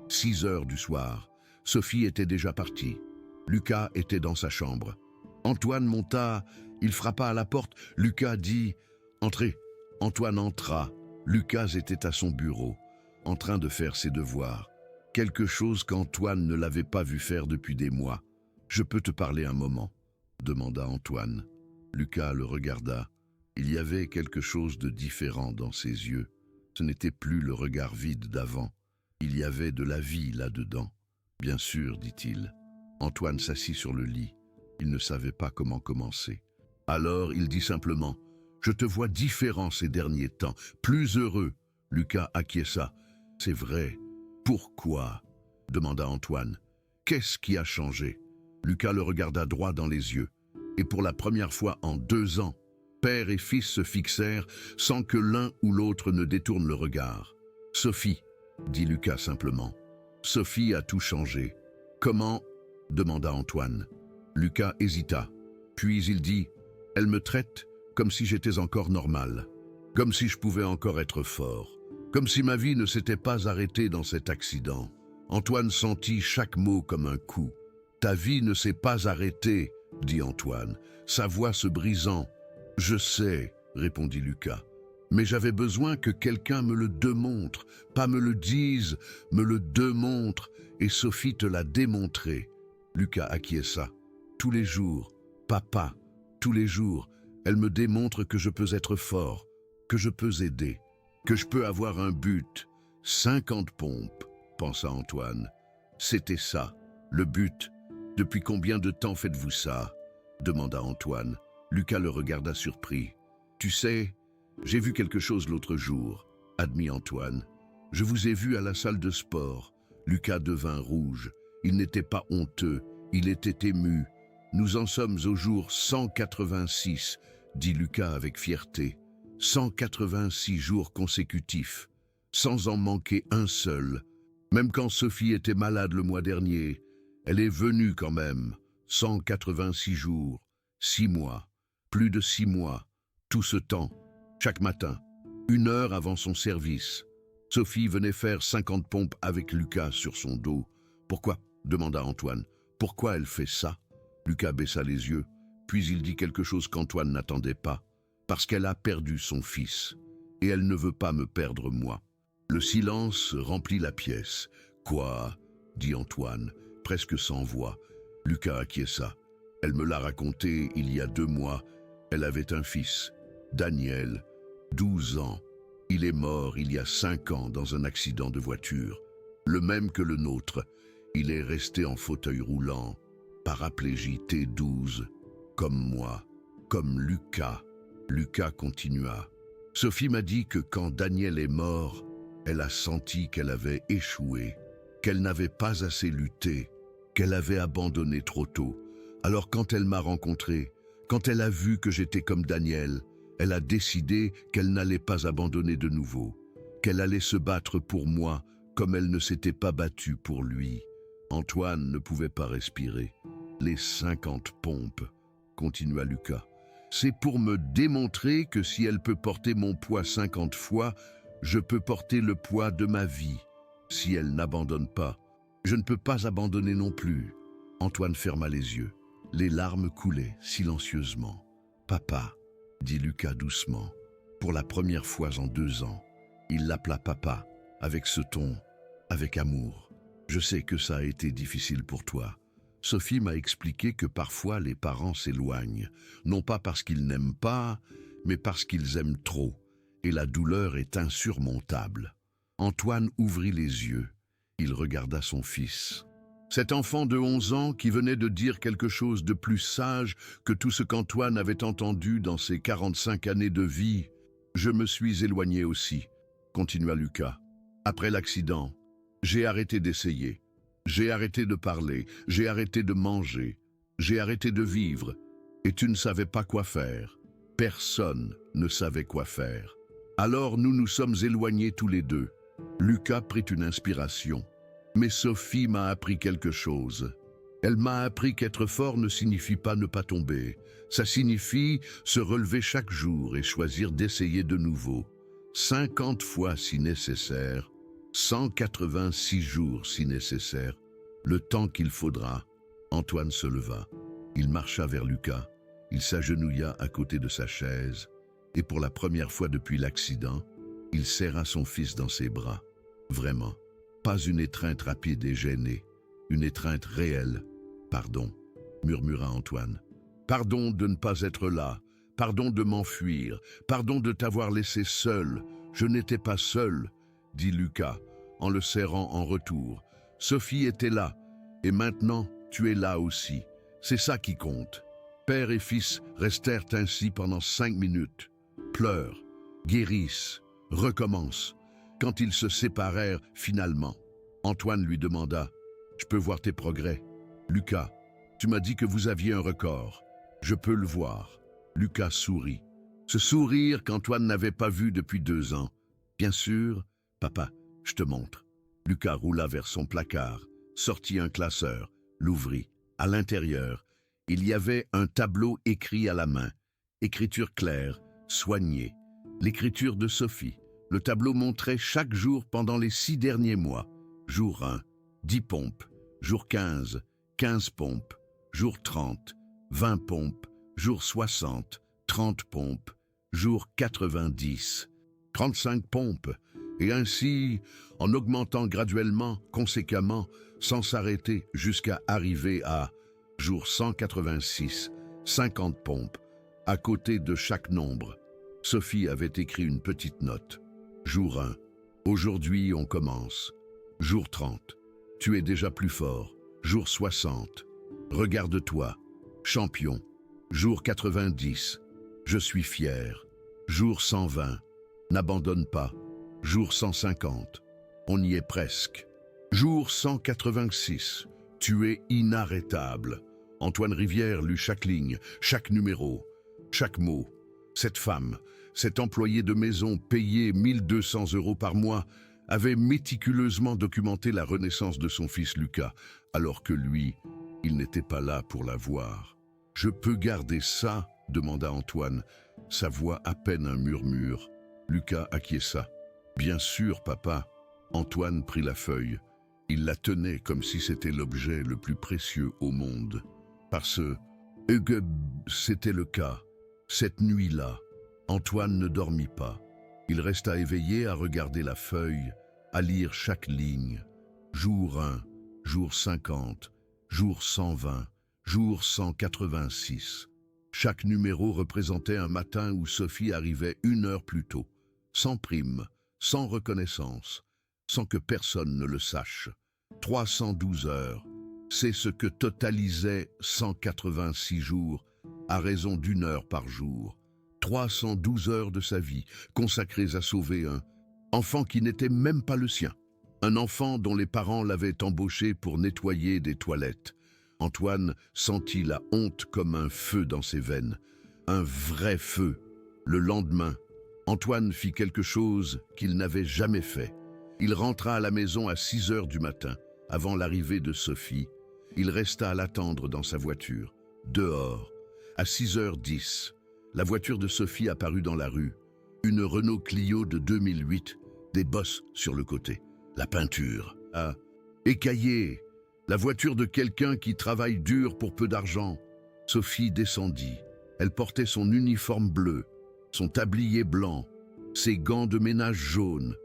6 heures du soir. Sophie était déjà partie. Lucas était dans sa chambre. Antoine monta, il frappa à la porte. Lucas dit « Entrez ». Antoine entra. Lucas était à son bureau, en train de faire ses devoirs. Quelque chose qu'Antoine ne l'avait pas vu faire depuis des mois. « Je peux te parler un moment ?» demanda Antoine. Lucas le regarda. Il y avait quelque chose de différent dans ses yeux. Ce n'était plus le regard vide d'avant. Il y avait de la vie là-dedans. « Bien sûr, dit-il. » Antoine s'assit sur le lit. Il ne savait pas comment commencer. Alors il dit simplement « Je te vois différent ces derniers temps, plus heureux. » Lucas acquiesça. « C'est vrai. Pourquoi ?» demanda Antoine. « Qu'est-ce qui a changé ?» Lucas le regarda droit dans les yeux. Et pour la première fois en 2 ans, père et fils se fixèrent sans que l'un ou l'autre ne détourne le regard. « Sophie, » dit Lucas simplement. « Sophie a tout changé. »« Comment ?» demanda Antoine. Lucas hésita. Puis il dit « Elle me traite comme si j'étais encore normal, comme si je pouvais encore être fort, comme si ma vie ne s'était pas arrêtée dans cet accident. » Antoine sentit chaque mot comme un coup. « Ta vie ne s'est pas arrêtée, » dit Antoine, sa voix se brisant. « Je sais, » répondit Lucas, « mais j'avais besoin que quelqu'un me le démontre, pas me le dise, me le démontre, et Sophie te l'a démontré. » Lucas acquiesça. « Tous les jours, papa, tous les jours, elle me démontre que je peux être fort, que je peux aider, que je peux avoir un but. 50 pompes, pensa Antoine. C'était ça, le but. Depuis combien de temps faites-vous ça? Demanda Antoine. Lucas le regarda surpris. Tu sais, j'ai vu quelque chose l'autre jour, admit Antoine. Je vous ai vu à la salle de sport. Lucas devint rouge. Il n'était pas honteux, il était ému. Nous en sommes au jour 186, dit Lucas avec fierté. 186 jours consécutifs, sans en manquer un seul. Même quand Sophie était malade le mois dernier, elle est venue quand même. 186 jours, 6 mois, plus de 6 mois, tout ce temps, chaque matin, 1 heure avant son service. Sophie venait faire 50 pompes avec Lucas sur son dos. « Pourquoi ?» demanda Antoine. « Pourquoi elle fait ça ?» Lucas baissa les yeux, puis il dit quelque chose qu'Antoine n'attendait pas. « Parce qu'elle a perdu son fils, et elle ne veut pas me perdre moi. » Le silence remplit la pièce. « Quoi ?» dit Antoine, presque sans voix. Lucas acquiesça. « Elle me l'a raconté il y a 2 mois. Elle avait un fils, Daniel, 12 ans. Il est mort il y a 5 ans dans un accident de voiture, le même que le nôtre. Il est resté en fauteuil roulant, paraplégie T12, comme moi, comme Lucas. » Lucas continua. « Sophie m'a dit que quand Daniel est mort, elle a senti qu'elle avait échoué, qu'elle n'avait pas assez lutté, qu'elle avait abandonné trop tôt. Alors quand elle m'a rencontré, quand elle a vu que j'étais comme Daniel, elle a décidé qu'elle n'allait pas abandonner de nouveau, qu'elle allait se battre pour moi comme elle ne s'était pas battue pour lui. » Antoine ne pouvait pas respirer. « Les 50 pompes, » continua Lucas. « C'est pour me démontrer que si elle peut porter mon poids 50 fois, je peux porter le poids de ma vie. Si elle n'abandonne pas, je ne peux pas abandonner non plus. » Antoine ferma les yeux. Les larmes coulaient silencieusement. « Papa » dit Lucas doucement. Pour la première fois en 2 ans, il l'appela papa, avec ce ton, avec amour. « Je sais que ça a été difficile pour toi. Sophie m'a expliqué que parfois les parents s'éloignent, non pas parce qu'ils n'aiment pas, mais parce qu'ils aiment trop, et la douleur est insurmontable. » Antoine ouvrit les yeux. Il regarda son fils. Cet enfant de 11 ans qui venait de dire quelque chose de plus sage que tout ce qu'Antoine avait entendu dans ses 45 années de vie. « Je me suis éloigné aussi, » continua Lucas. « Après l'accident, j'ai arrêté d'essayer. J'ai arrêté de parler, j'ai arrêté de manger, j'ai arrêté de vivre. Et tu ne savais pas quoi faire. Personne ne savait quoi faire. Alors nous nous sommes éloignés tous les deux. » Lucas prit une inspiration. « Mais Sophie m'a appris quelque chose. Elle m'a appris qu'être fort ne signifie pas ne pas tomber. Ça signifie se relever chaque jour et choisir d'essayer de nouveau. 50 fois si nécessaire, 186 jours si nécessaire. Le temps qu'il faudra. » Antoine se leva. Il marcha vers Lucas. Il s'agenouilla à côté de sa chaise. Et pour la première fois depuis l'accident, il serra son fils dans ses bras. Vraiment. Pas une étreinte rapide et gênée, une étreinte réelle. « Pardon, » murmura Antoine. « Pardon de ne pas être là, pardon de m'enfuir, pardon de t'avoir laissé seul. Je n'étais pas seul, » dit Lucas, en le serrant en retour. « Sophie était là, et maintenant tu es là aussi. C'est ça qui compte. » Père et fils restèrent ainsi pendant 5 minutes. Pleurent, guérissent, recommencent. Quand ils se séparèrent finalement, Antoine lui demanda « Je peux voir tes progrès ?»« Lucas, tu m'as dit que vous aviez un record. Je peux le voir. » Lucas sourit. Ce sourire qu'Antoine n'avait pas vu depuis 2 ans. « Bien sûr, papa, je te montre. » Lucas roula vers son placard, sortit un classeur, l'ouvrit. À l'intérieur, il y avait un tableau écrit à la main. Écriture claire, soignée. L'écriture de Sophie. Le tableau montrait chaque jour pendant les 6 derniers mois. Jour 1, 10 pompes. Jour 15, 15 pompes. Jour 30, 20 pompes. Jour 60, 30 pompes. Jour 90, 35 pompes. Et ainsi, en augmentant graduellement, conséquemment, sans s'arrêter jusqu'à arriver à jour 186, 50 pompes. À côté de chaque nombre, Sophie avait écrit une petite note. Jour 1. Aujourd'hui, on commence. Jour 30. Tu es déjà plus fort. Jour 60. Regarde-toi. Champion. Jour 90. Je suis fier. Jour 120. N'abandonne pas. Jour 150. On y est presque. Jour 186. Tu es inarrêtable. Antoine Rivière lut chaque ligne, chaque numéro, chaque mot. Cette femme, cet employé de maison payé 1200 € par mois, avait méticuleusement documenté la renaissance de son fils Lucas, alors que lui, il n'était pas là pour la voir. « Je peux garder ça ?» demanda Antoine, sa voix à peine un murmure. Lucas acquiesça. Bien sûr, papa. Antoine prit la feuille. Il la tenait comme si c'était l'objet le plus précieux au monde. Parce que c'était le cas. Cette nuit-là, Antoine ne dormit pas. Il resta éveillé à regarder la feuille, à lire chaque ligne. Jour 1, jour 50, jour 120, jour 186. Chaque numéro représentait un matin où Sophie arrivait 1 heure plus tôt, sans prime, sans reconnaissance, sans que personne ne le sache. 312 heures, c'est ce que totalisait 186 jours, à raison d'1 heure par jour. 312 heures de sa vie, consacrées à sauver un enfant qui n'était même pas le sien. Un enfant dont les parents l'avaient embauché pour nettoyer des toilettes. Antoine sentit la honte comme un feu dans ses veines. Un vrai feu. Le lendemain, Antoine fit quelque chose qu'il n'avait jamais fait. Il rentra à la maison à 6 heures du matin, avant l'arrivée de Sophie. Il resta à l'attendre dans sa voiture, dehors. À 6h10, la voiture de Sophie apparut dans la rue. Une Renault Clio de 2008, des bosses sur le côté. La peinture. Écaillée. La voiture de quelqu'un qui travaille dur pour peu d'argent. Sophie descendit. Elle portait son uniforme bleu, son tablier blanc, ses gants de ménage jaunes.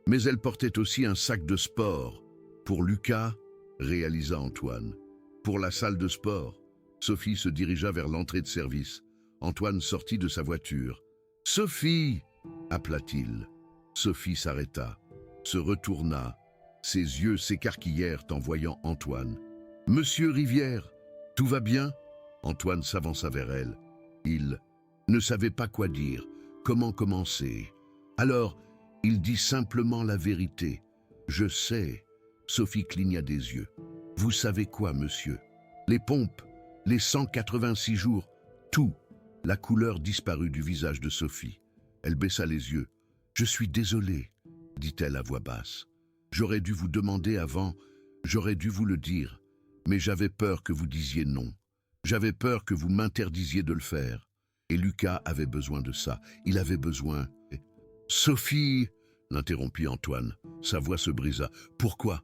Mais elle portait aussi un sac de sport. Pour Lucas, réalisa Antoine. Pour la salle de sport, Sophie se dirigea vers l'entrée de service. Antoine sortit de sa voiture. « Sophie !» appela-t-il. Sophie s'arrêta, se retourna. Ses yeux s'écarquillèrent en voyant Antoine. « Monsieur Rivière, tout va bien ?» Antoine s'avança vers elle. Il ne savait pas quoi dire, comment commencer. Alors, il dit simplement la vérité. « Je sais. » Sophie cligna des yeux. « Vous savez quoi, monsieur? Les pompes, les 186 jours, tout. » La couleur disparut du visage de Sophie. Elle baissa les yeux. « Je suis désolée, » dit-elle à voix basse. « J'aurais dû vous demander avant, j'aurais dû vous le dire, mais j'avais peur que vous disiez non. J'avais peur que vous m'interdisiez de le faire. Et Lucas avait besoin de ça. Il avait besoin... » « Sophie !» l'interrompit Antoine. Sa voix se brisa. « Pourquoi ?»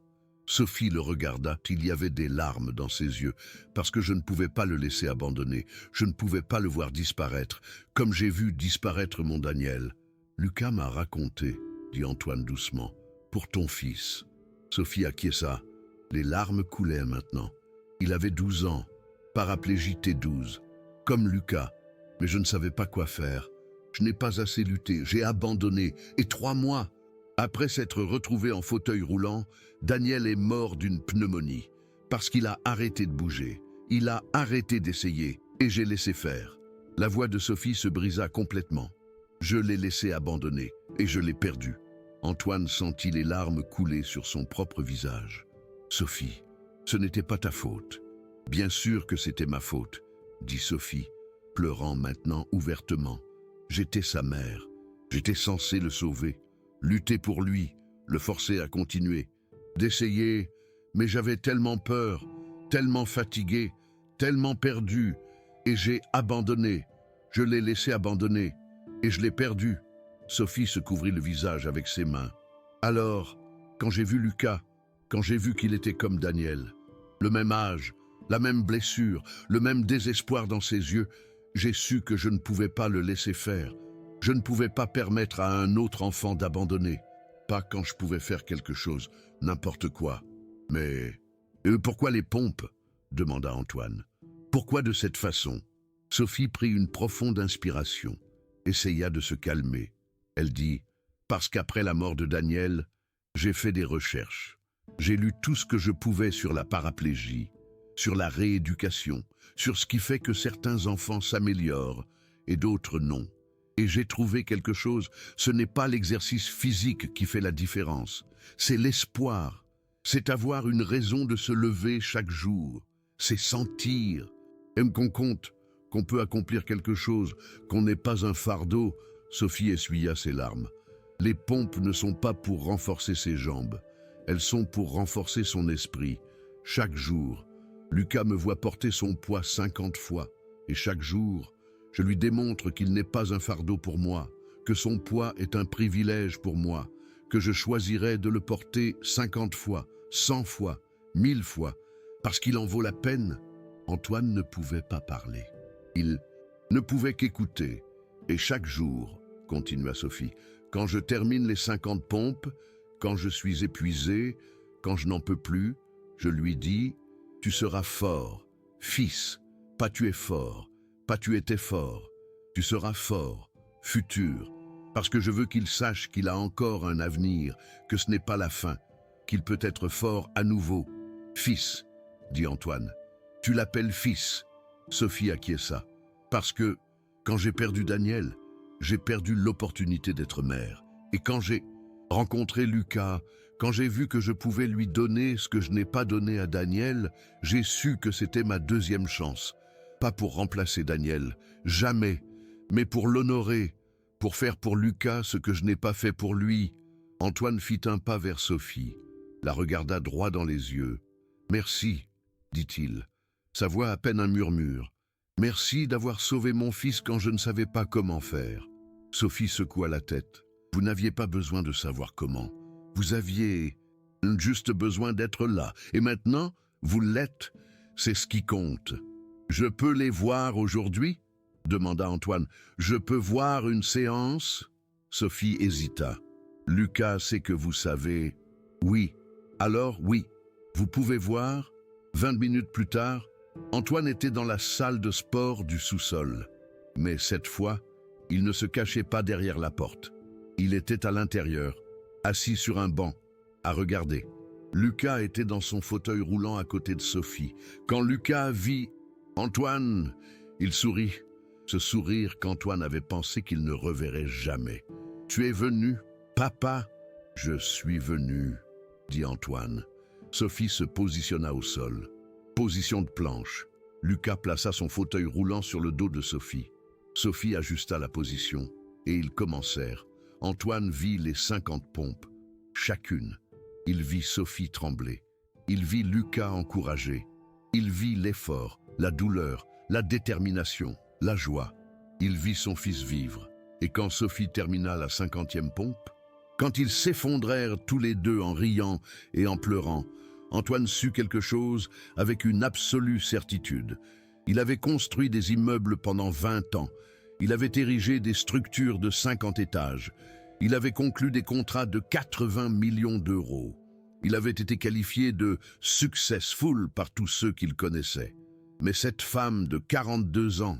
Sophie le regarda, il y avait des larmes dans ses yeux, parce que je ne pouvais pas le laisser abandonner, je ne pouvais pas le voir disparaître, comme j'ai vu disparaître mon Daniel. « Lucas m'a raconté, » dit Antoine doucement, « pour ton fils. » Sophie acquiesça. Les larmes coulaient maintenant. Il avait 12 ans, paraplégie T12, comme Lucas, mais je ne savais pas quoi faire. Je n'ai pas assez lutté, j'ai abandonné, et 3 mois. Après s'être retrouvé en fauteuil roulant, Daniel est mort d'une pneumonie, parce qu'il a arrêté de bouger. Il a arrêté d'essayer, et j'ai laissé faire. La voix de Sophie se brisa complètement. Je l'ai laissé abandonner, et je l'ai perdu. Antoine sentit les larmes couler sur son propre visage. Sophie, ce n'était pas ta faute. Bien sûr que c'était ma faute, dit Sophie, pleurant maintenant ouvertement. J'étais sa mère, j'étais censé le sauver. Lutter pour lui, le forcer à continuer, d'essayer, mais j'avais tellement peur, tellement fatigué, tellement perdu, et j'ai abandonné. Je l'ai laissé abandonner, et je l'ai perdu. Sophie se couvrit le visage avec ses mains. Alors, quand j'ai vu Lucas, quand j'ai vu qu'il était comme Daniel, le même âge, la même blessure, le même désespoir dans ses yeux, j'ai su que je ne pouvais pas le laisser faire. Je ne pouvais pas permettre à un autre enfant d'abandonner. Pas quand je pouvais faire quelque chose, n'importe quoi. Mais pourquoi les pompes ? Demanda Antoine. Pourquoi de cette façon ? Sophie prit une profonde inspiration, essaya de se calmer. Elle dit, parce qu'après la mort de Daniel, j'ai fait des recherches. J'ai lu tout ce que je pouvais sur la paraplégie, sur la rééducation, sur ce qui fait que certains enfants s'améliorent et d'autres non. Et j'ai trouvé quelque chose, ce n'est pas l'exercice physique qui fait la différence, c'est l'espoir. C'est avoir une raison de se lever chaque jour, c'est sentir. Aime qu'on compte, qu'on peut accomplir quelque chose, qu'on n'est pas un fardeau. Sophie essuya ses larmes. Les pompes ne sont pas pour renforcer ses jambes, elles sont pour renforcer son esprit. Chaque jour, Lucas me voit porter son poids 50 fois, et chaque jour, je lui démontre qu'il n'est pas un fardeau pour moi, que son poids est un privilège pour moi, que je choisirais de le porter 50 fois, 100 fois, 1000 fois, parce qu'il en vaut la peine. Antoine ne pouvait pas parler. Il ne pouvait qu'écouter. Et chaque jour, continua Sophie, quand je termine les 50 pompes, quand je suis épuisé, quand je n'en peux plus, je lui dis, tu seras fort, fils, pas tu es fort, pas tu étais fort, tu seras fort, futur, parce que je veux qu'il sache qu'il a encore un avenir, que ce n'est pas la fin, qu'il peut être fort à nouveau. Fils, dit Antoine, tu l'appelles fils. Sophie acquiesça, parce que, quand j'ai perdu Daniel, j'ai perdu l'opportunité d'être mère. Et quand j'ai rencontré Lucas, quand j'ai vu que je pouvais lui donner ce que je n'ai pas donné à Daniel, j'ai su que c'était ma deuxième chance. Pas pour remplacer Daniel, jamais, mais pour l'honorer, pour faire pour Lucas ce que je n'ai pas fait pour lui. Antoine fit un pas vers Sophie, la regarda droit dans les yeux. « Merci, dit-il, sa voix à peine un murmure. Merci d'avoir sauvé mon fils quand je ne savais pas comment faire. » Sophie secoua la tête. « Vous n'aviez pas besoin de savoir comment. Vous aviez juste besoin d'être là. Et maintenant, vous l'êtes. C'est ce qui compte. »« Je peux les voir aujourd'hui ?» demanda Antoine. « Je peux voir une séance ?» Sophie hésita. « Lucas sait que vous savez. »« Oui. Alors, oui. Vous pouvez voir ?» 20 minutes plus tard, Antoine était dans la salle de sport du sous-sol. Mais cette fois, il ne se cachait pas derrière la porte. Il était à l'intérieur, assis sur un banc, à regarder. Lucas était dans son fauteuil roulant à côté de Sophie. Quand Lucas vit Antoine, il sourit. Ce sourire qu'Antoine avait pensé qu'il ne reverrait jamais. « Tu es venu, papa ?»« Je suis venu, » dit Antoine. Sophie se positionna au sol. Position de planche. Lucas plaça son fauteuil roulant sur le dos de Sophie. Sophie ajusta la position et ils commencèrent. Antoine vit les 50 pompes, chacune. Il vit Sophie trembler. Il vit Lucas encourager. Il vit l'effort, la douleur, la détermination, la joie. Il vit son fils vivre. Et quand Sophie termina la 50e pompe, quand ils s'effondrèrent tous les deux en riant et en pleurant, Antoine sut quelque chose avec une absolue certitude. Il avait construit des immeubles pendant 20 ans. Il avait érigé des structures de 50 étages. Il avait conclu des contrats de 80 millions d'euros. Il avait été qualifié de « successful » par tous ceux qu'il connaissait. Mais cette femme de 42 ans,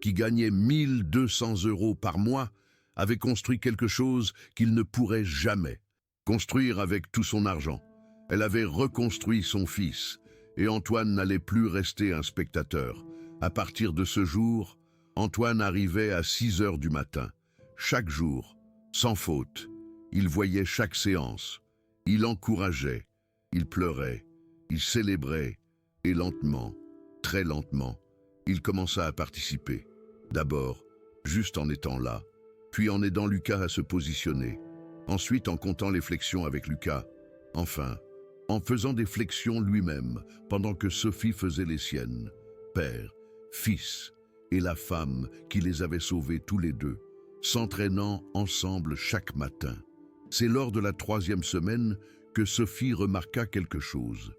qui gagnait 1200 € par mois, avait construit quelque chose qu'il ne pourrait jamais construire avec tout son argent. Elle avait reconstruit son fils, et Antoine n'allait plus rester un spectateur. À partir de ce jour, Antoine arrivait à 6 heures du matin. Chaque jour, sans faute, il voyait chaque séance. Il encourageait, il pleurait, il célébrait, et lentement, très lentement, il commença à participer. D'abord, juste en étant là, puis en aidant Lucas à se positionner. Ensuite, en comptant les flexions avec Lucas. Enfin, en faisant des flexions lui-même, pendant que Sophie faisait les siennes. Père, fils et la femme qui les avait sauvés tous les deux, s'entraînant ensemble chaque matin. C'est lors de la 3e semaine que Sophie remarqua quelque chose.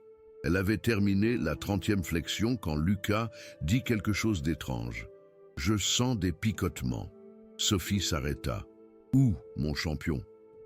Elle avait terminé la 30e flexion quand Lucas dit quelque chose d'étrange. « Je sens des picotements. » Sophie s'arrêta. « Où, mon champion ?»«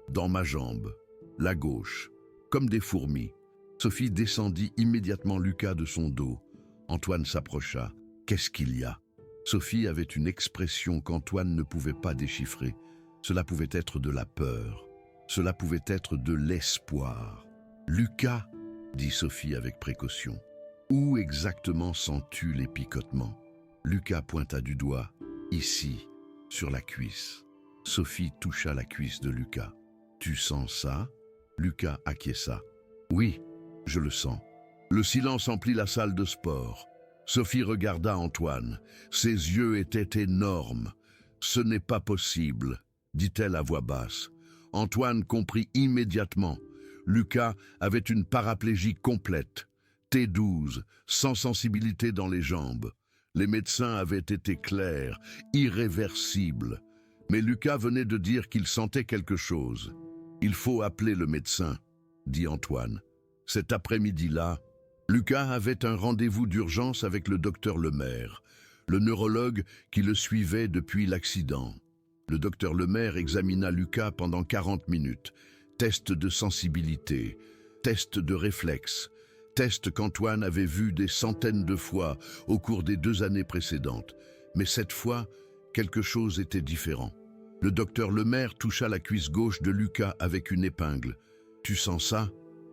Dans ma jambe, la gauche, comme des fourmis. » Sophie descendit immédiatement Lucas de son dos. Antoine s'approcha. « Qu'est-ce qu'il y a ?» Sophie avait une expression qu'Antoine ne pouvait pas déchiffrer. Cela pouvait être de la peur. Cela pouvait être de l'espoir. « Lucas ?» dit Sophie avec précaution. « Où exactement sens-tu les picotements ?» Lucas pointa du doigt, ici, sur la cuisse. Sophie toucha la cuisse de Lucas. « Tu sens ça ?» Lucas acquiesça. « Oui, je le sens. » Le silence emplit la salle de sport. Sophie regarda Antoine. Ses yeux étaient énormes. « Ce n'est pas possible, » dit-elle à voix basse. Antoine comprit immédiatement. Lucas avait une paraplégie complète. T12, sans sensibilité dans les jambes. Les médecins avaient été clairs, irréversibles. Mais Lucas venait de dire qu'il sentait quelque chose. Il faut appeler le médecin, dit Antoine. Cet après-midi-là, Lucas avait un rendez-vous d'urgence avec le docteur Lemaire, le neurologue qui le suivait depuis l'accident. Le docteur Lemaire examina Lucas pendant 40 minutes. Test de sensibilité, test de réflexe, test qu'Antoine avait vu des centaines de fois au cours des 2 années précédentes. Mais cette fois, quelque chose était différent. Le docteur Lemaire toucha la cuisse gauche de Lucas avec une épingle. « Tu sens ça ?»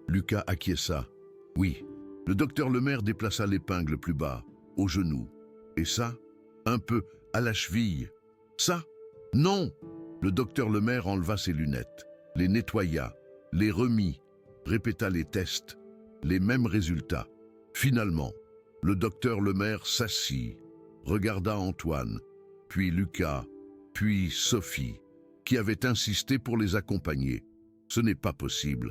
Lucas acquiesça. « Oui. » Le docteur Lemaire déplaça l'épingle plus bas, au genou. « Et ça ?» Un peu à la cheville. « Ça ?» Non. Le docteur Lemaire enleva ses lunettes, les nettoya, les remit, répéta les tests, les mêmes résultats. Finalement, le docteur Lemaire s'assit, regarda Antoine, puis Lucas, puis Sophie, qui avait insisté pour les accompagner. « Ce n'est pas possible, »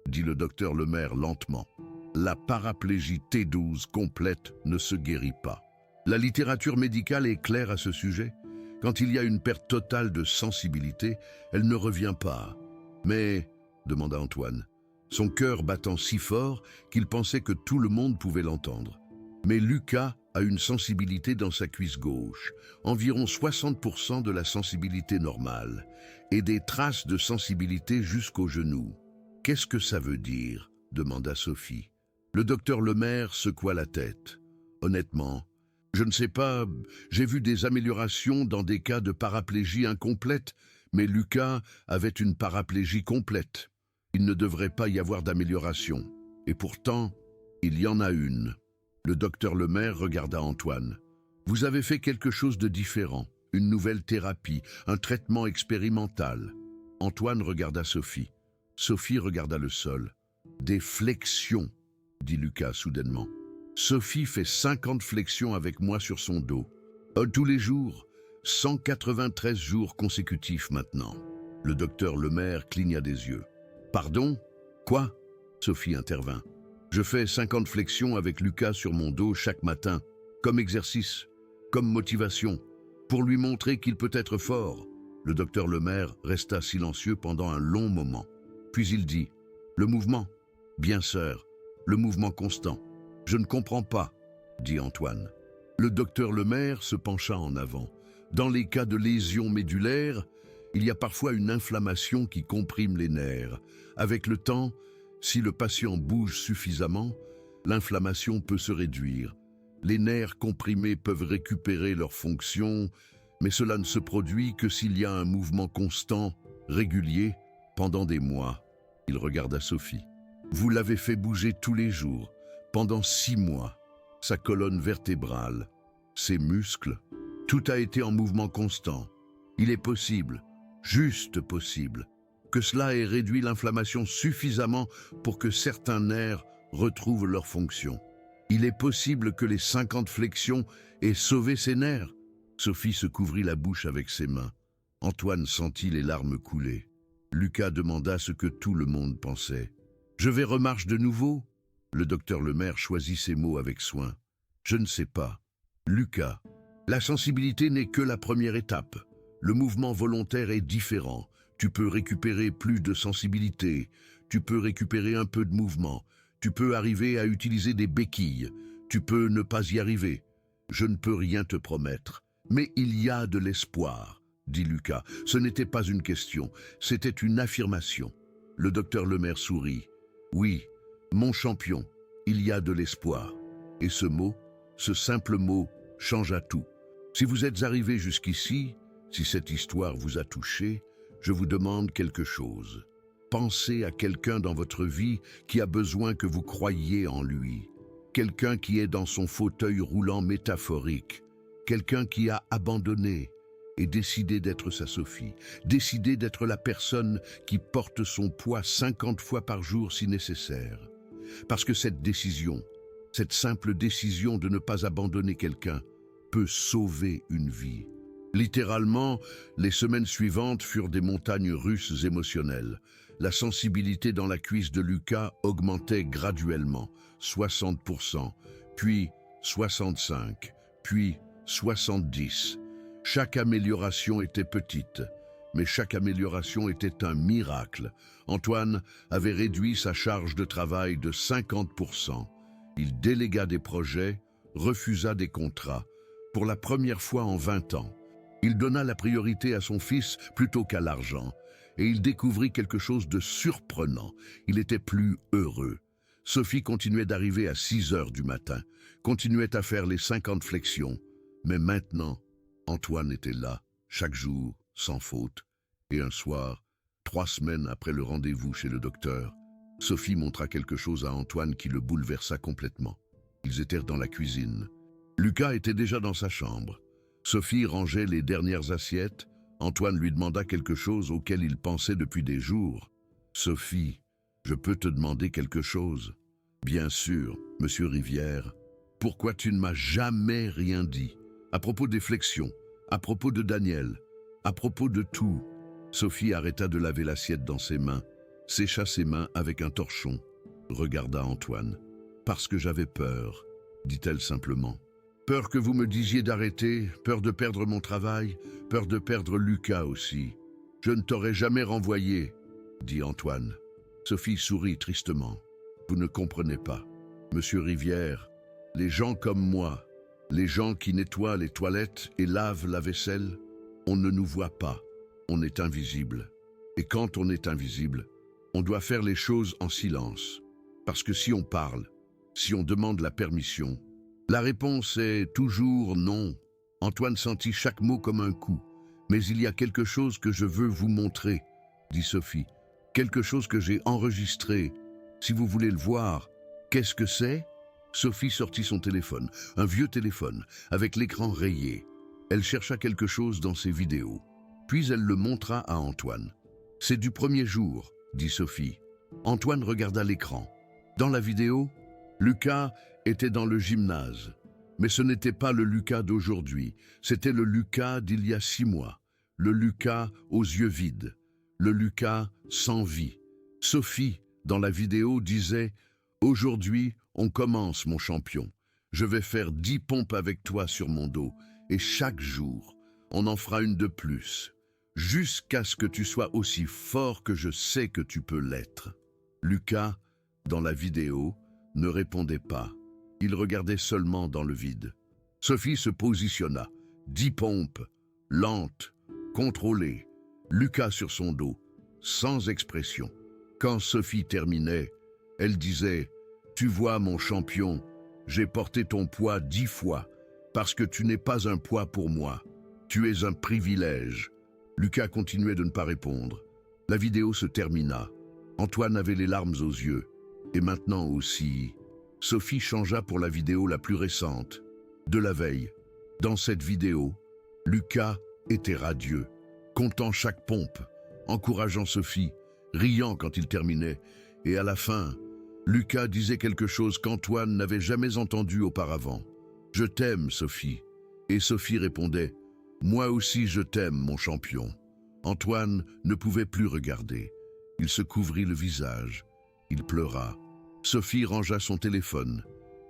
dit le docteur Lemaire lentement. « La paraplégie T12 complète ne se guérit pas. La littérature médicale est claire à ce sujet. Quand il y a une perte totale de sensibilité, elle ne revient pas. » « Mais, » demanda Antoine, son cœur battant si fort qu'il pensait que tout le monde pouvait l'entendre. « Mais Lucas a une sensibilité dans sa cuisse gauche, environ 60% de la sensibilité normale, et des traces de sensibilité jusqu'au genou. Qu'est-ce que ça veut dire ?» demanda Sophie. Le docteur Lemaire secoua la tête. « Honnêtement, je ne sais pas, j'ai vu des améliorations dans des cas de paraplégie incomplète, mais Lucas avait une paraplégie complète. Il ne devrait pas y avoir d'amélioration. Et pourtant, il y en a une. » Le docteur Lemaire regarda Antoine. « Vous avez fait quelque chose de différent, une nouvelle thérapie, un traitement expérimental. » Antoine regarda Sophie. Sophie regarda le sol. « Des flexions, » dit Lucas soudainement. « Sophie fait 50 flexions avec moi sur son dos. Tous les jours, 193 jours consécutifs maintenant. » Le docteur Lemaire cligna des yeux. « Pardon ? Quoi ?» Sophie intervint. « Je fais 50 flexions avec Lucas sur mon dos chaque matin, comme exercice, comme motivation, pour lui montrer qu'il peut être fort. » Le docteur Lemaire resta silencieux pendant un long moment. Puis il dit, « Le mouvement, bien sûr, le mouvement constant. »« Je ne comprends pas, » dit Antoine. Le docteur Lemaire se pencha en avant. Dans les cas de lésions médulaires, il y a parfois une inflammation qui comprime les nerfs. Avec le temps, si le patient bouge suffisamment, l'inflammation peut se réduire. Les nerfs comprimés peuvent récupérer leur fonction, mais cela ne se produit que s'il y a un mouvement constant, régulier, pendant des mois. Il regarda Sophie. « Vous l'avez fait bouger tous les jours, pendant 6 mois. Sa colonne vertébrale, ses muscles, tout a été en mouvement constant. Il est possible, juste possible, que cela ait réduit l'inflammation suffisamment pour que certains nerfs retrouvent leur fonction. Il est possible que les 50 flexions aient sauvé ses nerfs. » Sophie se couvrit la bouche avec ses mains. Antoine sentit les larmes couler. Lucas demanda ce que tout le monde pensait. « Je vais remarche de nouveau ?» Le docteur Lemaire choisit ses mots avec soin. « Je ne sais pas. Lucas, la sensibilité n'est que la première étape. Le mouvement volontaire est différent. Tu peux récupérer plus de sensibilité. Tu peux récupérer un peu de mouvement. Tu peux arriver à utiliser des béquilles. Tu peux ne pas y arriver. Je ne peux rien te promettre. Mais il y a de l'espoir, » dit Lucas. Ce n'était pas une question, c'était une affirmation. Le docteur Lemaire sourit. « Oui, mon champion, il y a de l'espoir. » Et ce mot, ce simple mot, changea tout. Si vous êtes arrivé jusqu'ici, si cette histoire vous a touché, je vous demande quelque chose. Pensez à quelqu'un dans votre vie qui a besoin que vous croyiez en lui. Quelqu'un qui est dans son fauteuil roulant métaphorique. Quelqu'un qui a abandonné et décidé d'être sa Sophie. Décidé d'être la personne qui porte son poids 50 fois par jour si nécessaire. Parce que cette décision, cette simple décision de ne pas abandonner quelqu'un, peut sauver une vie. Littéralement, les semaines suivantes furent des montagnes russes émotionnelles. La sensibilité dans la cuisse de Lucas augmentait graduellement, 60%, puis 65%, puis 70%. Chaque amélioration était petite, Mais chaque amélioration était un miracle. Antoine avait réduit sa charge de travail de 50%. Il délégua des projets, refusa des contrats. Pour la première fois en 20 ans, il donna la priorité à son fils plutôt qu'à l'argent. Et il découvrit quelque chose de surprenant. Il était plus heureux. Sophie continuait d'arriver à 6 heures du matin, continuait à faire les 50 flexions. Mais maintenant, Antoine était là, chaque jour, sans faute. Et un soir, 3 semaines après le rendez-vous chez le docteur, Sophie montra quelque chose à Antoine qui le bouleversa complètement. Ils étaient dans la cuisine. Lucas était déjà dans sa chambre. Sophie rangeait les dernières assiettes. Antoine lui demanda quelque chose auquel il pensait depuis des jours. « Sophie, je peux te demander quelque chose ?»« Bien sûr, monsieur Rivière. Pourquoi tu ne m'as jamais rien dit? À propos des flexions, à propos de Daniel, à propos de tout. » Sophie arrêta de laver l'assiette dans ses mains, sécha ses mains avec un torchon, regarda Antoine. « Parce que j'avais peur, » dit-elle simplement. « Peur que vous me disiez d'arrêter, peur de perdre mon travail, peur de perdre Lucas aussi. Je ne t'aurais jamais renvoyé, » dit Antoine. Sophie sourit tristement. « Vous ne comprenez pas. Monsieur Rivière, les gens comme moi, les gens qui nettoient les toilettes et lavent la vaisselle, on ne nous voit pas, on est invisible. Et quand on est invisible, on doit faire les choses en silence. Parce que si on parle, si on demande la permission, la réponse est toujours non. » Antoine sentit chaque mot comme un coup. « Mais il y a quelque chose que je veux vous montrer, » dit Sophie. « Quelque chose que j'ai enregistré. Si vous voulez le voir, qu'est-ce que c'est ?» Sophie sortit son téléphone, un vieux téléphone, avec l'écran rayé. Elle chercha quelque chose dans ses vidéos. Puis elle le montra à Antoine. « C'est du premier jour, » dit Sophie. Antoine regarda l'écran. Dans la vidéo, Lucas était dans le gymnase. Mais ce n'était pas le Lucas d'aujourd'hui, c'était le Lucas d'il y a 6 mois. Le Lucas aux yeux vides, le Lucas sans vie. Sophie, dans la vidéo, disait « Aujourd'hui, on commence, mon champion. Je vais faire 10 pompes avec toi sur mon dos, et chaque jour, on en fera une de plus, jusqu'à ce que tu sois aussi fort que je sais que tu peux l'être. » Lucas, dans la vidéo, ne répondait pas. Il regardait seulement dans le vide. Sophie se positionna. 10 pompes, lentes, contrôlées. Lucas sur son dos, sans expression. Quand Sophie terminait, elle disait « Tu vois, mon champion, j'ai porté ton poids 10 fois, parce que tu n'es pas un poids pour moi. Tu es un privilège. » Lucas continuait de ne pas répondre. La vidéo se termina. Antoine avait les larmes aux yeux. Et maintenant aussi, Sophie changea pour la vidéo la plus récente, de la veille. Dans cette vidéo, Lucas était radieux, comptant chaque pompe, encourageant Sophie, riant quand il terminait. Et à la fin, Lucas disait quelque chose qu'Antoine n'avait jamais entendu auparavant. « Je t'aime, Sophie. » Et Sophie répondait « Moi aussi je t'aime, mon champion. » Antoine ne pouvait plus regarder. Il se couvrit le visage. Il pleura. Sophie rangea son téléphone.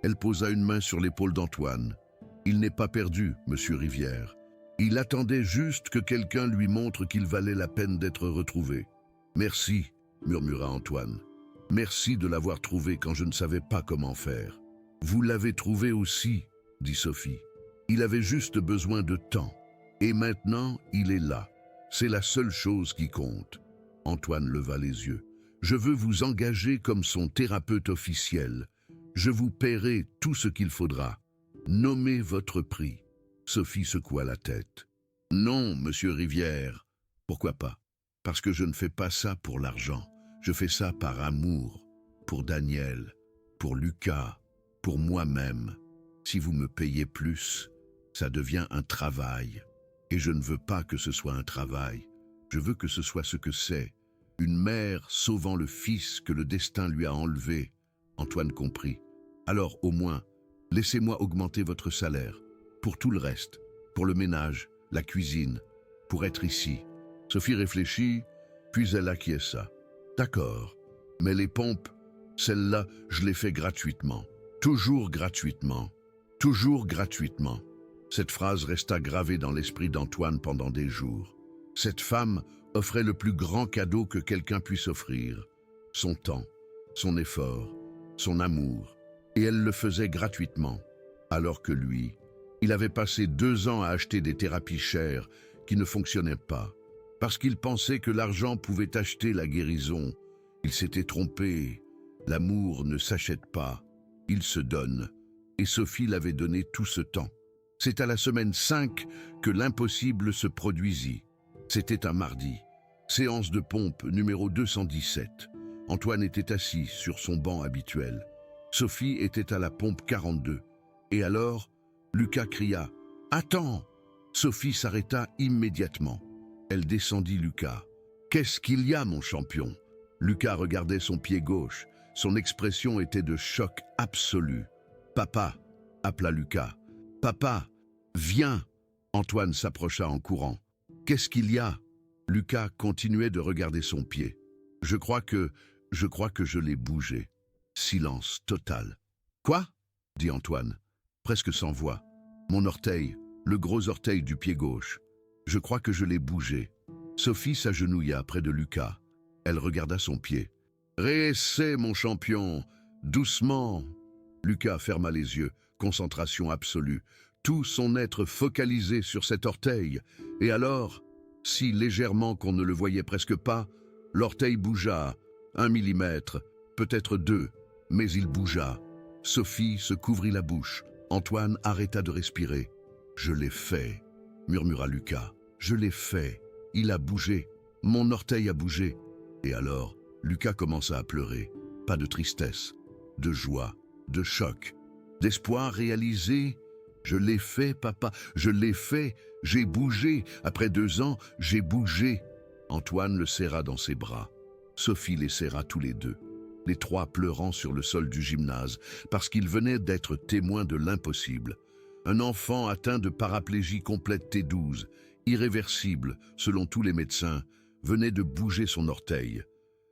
Elle posa une main sur l'épaule d'Antoine. « Il n'est pas perdu, monsieur Rivière. Il attendait juste que quelqu'un lui montre qu'il valait la peine d'être retrouvé. »« Merci, » murmura Antoine. « Merci de l'avoir trouvé quand je ne savais pas comment faire. »« Vous l'avez trouvé aussi, » dit Sophie. « Il avait juste besoin de temps. Et maintenant, il est là. C'est la seule chose qui compte. » Antoine leva les yeux. « Je veux vous engager comme son thérapeute officiel. Je vous paierai tout ce qu'il faudra. Nommez votre prix. » Sophie secoua la tête. « Non, monsieur Rivière. »« Pourquoi pas? Parce que je ne fais pas ça pour l'argent. Je fais ça par amour, pour Daniel, pour Lucas, pour moi-même. Si vous me payez plus, ça devient un travail. Et je ne veux pas que ce soit un travail. Je veux que ce soit ce que c'est. Une mère sauvant le fils que le destin lui a enlevé. » Antoine comprit. « Alors, au moins, laissez-moi augmenter votre salaire. Pour tout le reste. Pour le ménage, la cuisine. Pour être ici. » Sophie réfléchit, puis elle acquiesça. « D'accord. Mais les pompes, celles-là, je les fais gratuitement. Toujours gratuitement. Toujours gratuitement. » Cette phrase resta gravée dans l'esprit d'Antoine pendant des jours. Cette femme offrait le plus grand cadeau que quelqu'un puisse offrir, son temps, son effort, son amour, et elle le faisait gratuitement, alors que lui, il avait passé 2 ans à acheter des thérapies chères qui ne fonctionnaient pas, parce qu'il pensait que l'argent pouvait acheter la guérison. Il s'était trompé, l'amour ne s'achète pas, il se donne, et Sophie l'avait donné tout ce temps. C'est à la semaine 5 que l'impossible se produisit. C'était un mardi. Séance de pompe numéro 217. Antoine était assis sur son banc habituel. Sophie était à la pompe 42. Et alors, Lucas cria « Attends !» Sophie s'arrêta immédiatement. Elle descendit Lucas. « Qu'est-ce qu'il y a, mon champion ?» Lucas regardait son pied gauche. Son expression était de choc absolu. « Papa !» appela Lucas. « Papa, viens !» Antoine s'approcha en courant. « Qu'est-ce qu'il y a ?» Lucas continuait de regarder son pied. « Je crois que je l'ai bougé. » Silence total. « Quoi ?» dit Antoine, presque sans voix. « Mon orteil, le gros orteil du pied gauche. Je crois que je l'ai bougé. » Sophie s'agenouilla près de Lucas. Elle regarda son pied. « Réessaie, mon champion, doucement !» Lucas ferma les yeux, concentration absolue, tout son être focalisé sur cet orteil. Et alors, si légèrement qu'on ne le voyait presque pas, l'orteil bougea, 1 millimètre, peut-être 2, mais il bougea. Sophie se couvrit la bouche. Antoine arrêta de respirer. « Je l'ai fait », murmura Lucas. « Je l'ai fait. Il a bougé. Mon orteil a bougé. » Et alors, Lucas commença à pleurer. Pas de tristesse, de joie, de choc, d'espoir réalisé. « Je l'ai fait, papa, je l'ai fait. J'ai bougé. Après 2 ans, j'ai bougé. » Antoine le serra dans ses bras. Sophie les serra tous les deux, les 3 pleurant sur le sol du gymnase, parce qu'ils venaient d'être témoins de l'impossible. Un enfant atteint de paraplégie complète T12, irréversible selon tous les médecins, venait de bouger son orteil.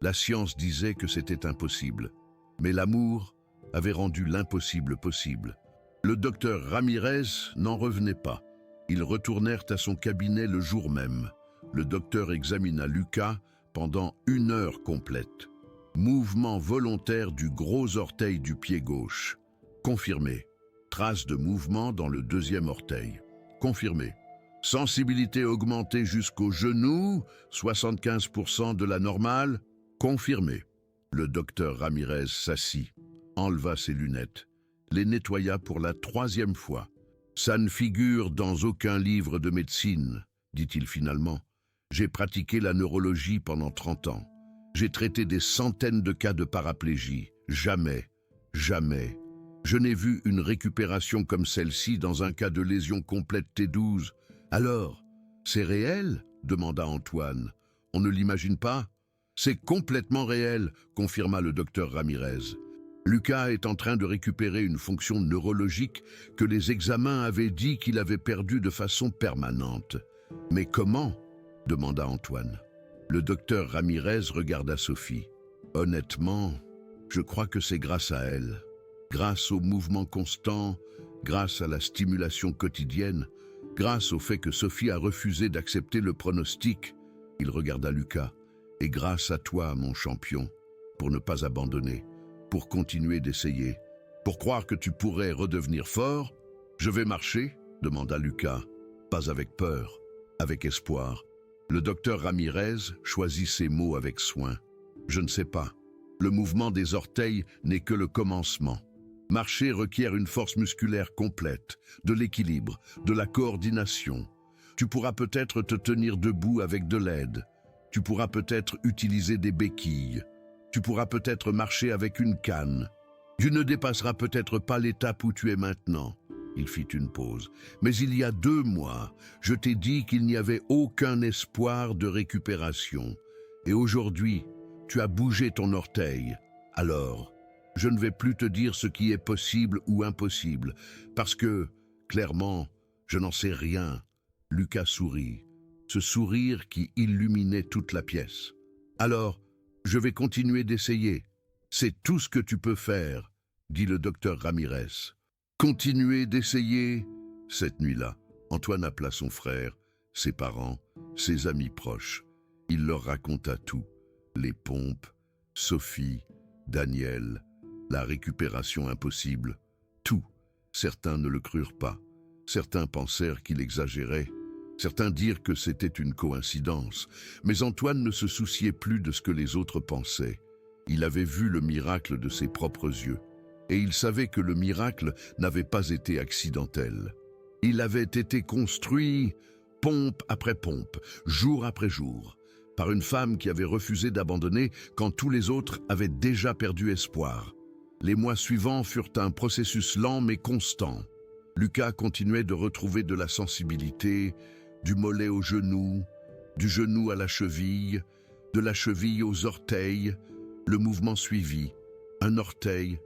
La science disait que c'était impossible, mais l'amour avait rendu l'impossible possible. Le docteur Ramirez n'en revenait pas. Ils retournèrent à son cabinet le jour même. Le docteur examina Lucas pendant 1 heure complète. Mouvement volontaire du gros orteil du pied gauche. Confirmé. Trace de mouvement dans le 2e orteil. Confirmé. Sensibilité augmentée jusqu'au genou, 75% de la normale. Confirmé. Le docteur Ramirez s'assit, enleva ses lunettes, les nettoya pour la 3e fois. « Ça ne figure dans aucun livre de médecine, » dit-il finalement. « J'ai pratiqué la neurologie pendant 30 ans. J'ai traité des centaines de cas de paraplégie. Jamais, jamais. Je n'ai vu une récupération comme celle-ci dans un cas de lésion complète T12. Alors, c'est réel ?» demanda Antoine. « On ne l'imagine pas ?»« C'est complètement réel », confirma le docteur Ramirez. Lucas est en train de récupérer une fonction neurologique que les examens avaient dit qu'il avait perdue de façon permanente. « Mais comment ?» demanda Antoine. Le docteur Ramirez regarda Sophie. « Honnêtement, je crois que c'est grâce à elle. Grâce au mouvement constant, grâce à la stimulation quotidienne, grâce au fait que Sophie a refusé d'accepter le pronostic. » Il regarda Lucas. « Et grâce à toi, mon champion, pour ne pas abandonner. Pour continuer d'essayer, pour croire que tu pourrais redevenir fort. »« Je vais marcher ?» demanda Lucas. Pas avec peur, avec espoir. Le docteur Ramirez choisit ses mots avec soin. « Je ne sais pas. Le mouvement des orteils n'est que le commencement. Marcher requiert une force musculaire complète, de l'équilibre, de la coordination. Tu pourras peut-être te tenir debout avec de l'aide. Tu pourras peut-être utiliser des béquilles. Tu pourras peut-être marcher avec une canne. Tu ne dépasseras peut-être pas l'étape où tu es maintenant. » Il fit une pause. « Mais il y a 2 mois, je t'ai dit qu'il n'y avait aucun espoir de récupération. Et aujourd'hui, tu as bougé ton orteil. Alors, je ne vais plus te dire ce qui est possible ou impossible, parce que, clairement, je n'en sais rien. » Lucas sourit, ce sourire qui illuminait toute la pièce. « Alors, je vais continuer d'essayer. C'est tout ce que tu peux faire, » dit le docteur Ramirez. « Continuer d'essayer ?» Cette nuit-là, Antoine appela son frère ses parents, ses amis proches. Il leur raconta tout. Les pompes, Sophie, Daniel, la récupération impossible, tout. Certains ne le crurent pas. Certains pensèrent qu'il exagérait. Certains dirent que c'était une coïncidence. Mais Antoine ne se souciait plus de ce que les autres pensaient. Il avait vu le miracle de ses propres yeux. Et il savait que le miracle n'avait pas été accidentel. Il avait été construit pompe après pompe, jour après jour, par une femme qui avait refusé d'abandonner quand tous les autres avaient déjà perdu espoir. Les mois suivants furent un processus lent mais constant. Lucas continuait de retrouver de la sensibilité, du mollet au genou, du genou à la cheville, de la cheville aux orteils. Le mouvement suivit, un orteil,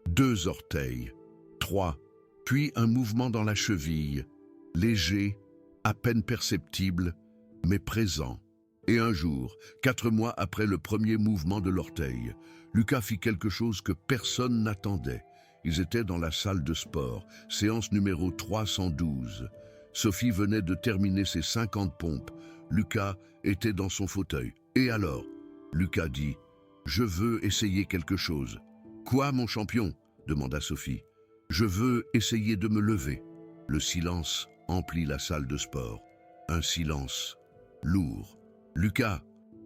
2 orteils, 3, puis un mouvement dans la cheville, léger, à peine perceptible, mais présent. Et un jour, 4 mois après le premier mouvement de l'orteil, Lucas fit quelque chose que personne n'attendait. Ils étaient dans la salle de sport, séance numéro 312. Sophie venait de terminer ses 50 pompes. Lucas était dans son fauteuil. Et alors, Lucas dit « Je veux essayer quelque chose. »« Quoi, mon champion ?» demanda Sophie. « Je veux essayer de me lever. » Le silence emplit la salle de sport. Un silence lourd. « Lucas, »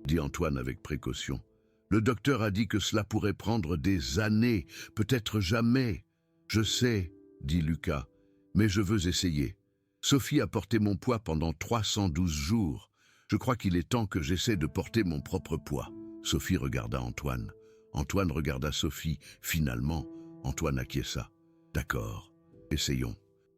dit Antoine avec précaution, « le docteur a dit que cela pourrait prendre des années, peut-être jamais. »« Je sais, » dit Lucas, « mais je veux essayer. Sophie a porté mon poids pendant 312 jours. Je crois qu'il est temps que j'essaie de porter mon propre poids. » Sophie regarda Antoine. Antoine regarda Sophie. Finalement, Antoine acquiesça. « D'accord, essayons. »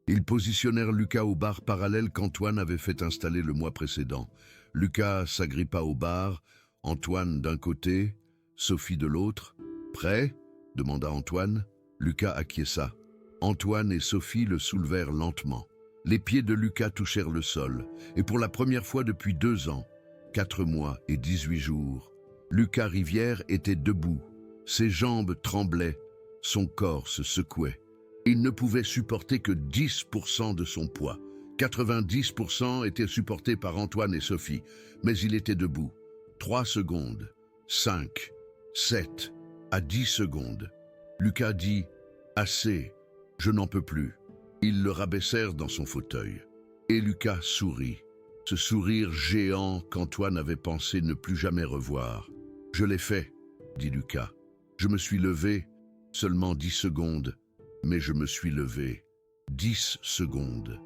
Ils positionnèrent Lucas aux barres parallèles qu'Antoine avait fait installer le mois précédent. Lucas s'agrippa aux barres, Antoine d'un côté, Sophie de l'autre. « Prêt ?» demanda Antoine. Lucas acquiesça. Antoine et Sophie le soulevèrent lentement. Les pieds de Lucas touchèrent le sol, et pour la première fois depuis 2 ans, 4 mois et 18 jours, Lucas Rivière était debout. Ses jambes tremblaient, son corps se secouait. Il ne pouvait supporter que 10% de son poids. 90% étaient supportés par Antoine et Sophie, mais il était debout. 3 secondes, 5, 7, à 10 secondes. Lucas dit « Assez, je n'en peux plus ». Ils le rabaissèrent dans son fauteuil. Et Lucas sourit, ce sourire géant qu'Antoine avait pensé ne plus jamais revoir. « Je l'ai fait », dit Lucas. « Je me suis levé, seulement 10 secondes. Mais je me suis levé. 10 secondes,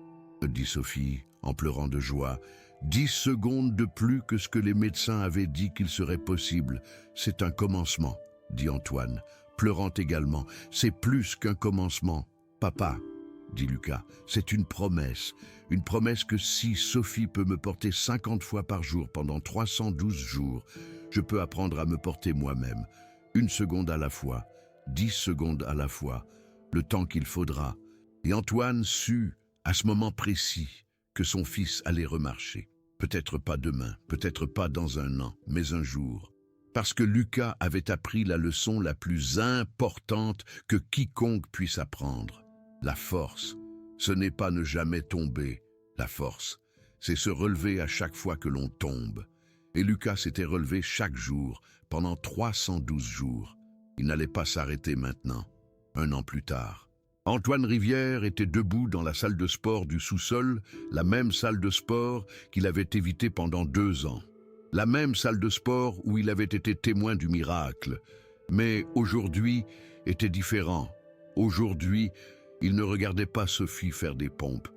dit Sophie, en pleurant de joie. 10 secondes de plus que ce que les médecins avaient dit qu'il serait possible. C'est un commencement, dit Antoine, pleurant également. C'est plus qu'un commencement. Papa, dit Lucas, c'est une promesse que si Sophie peut me porter 50 fois par jour pendant 312 jours, je peux apprendre à me porter moi-même. 1 seconde à la fois, 10 secondes à la fois, le temps qu'il faudra. Et Antoine sut, à ce moment précis, que son fils allait remarcher. Peut-être pas demain, peut-être pas dans 1 an, mais un jour. Parce que Lucas avait appris la leçon la plus importante que quiconque puisse apprendre. La force, ce n'est pas ne jamais tomber. La force, c'est se relever à chaque fois que l'on tombe. Et Lucas s'était relevé chaque jour, pendant 312 jours. Il n'allait pas s'arrêter maintenant. 1 an plus tard, Antoine Rivière était debout dans la salle de sport du sous-sol, la même salle de sport qu'il avait évitée pendant 2 ans. La même salle de sport où il avait été témoin du miracle. Mais aujourd'hui était différent. Aujourd'hui, il ne regardait pas Sophie faire des pompes.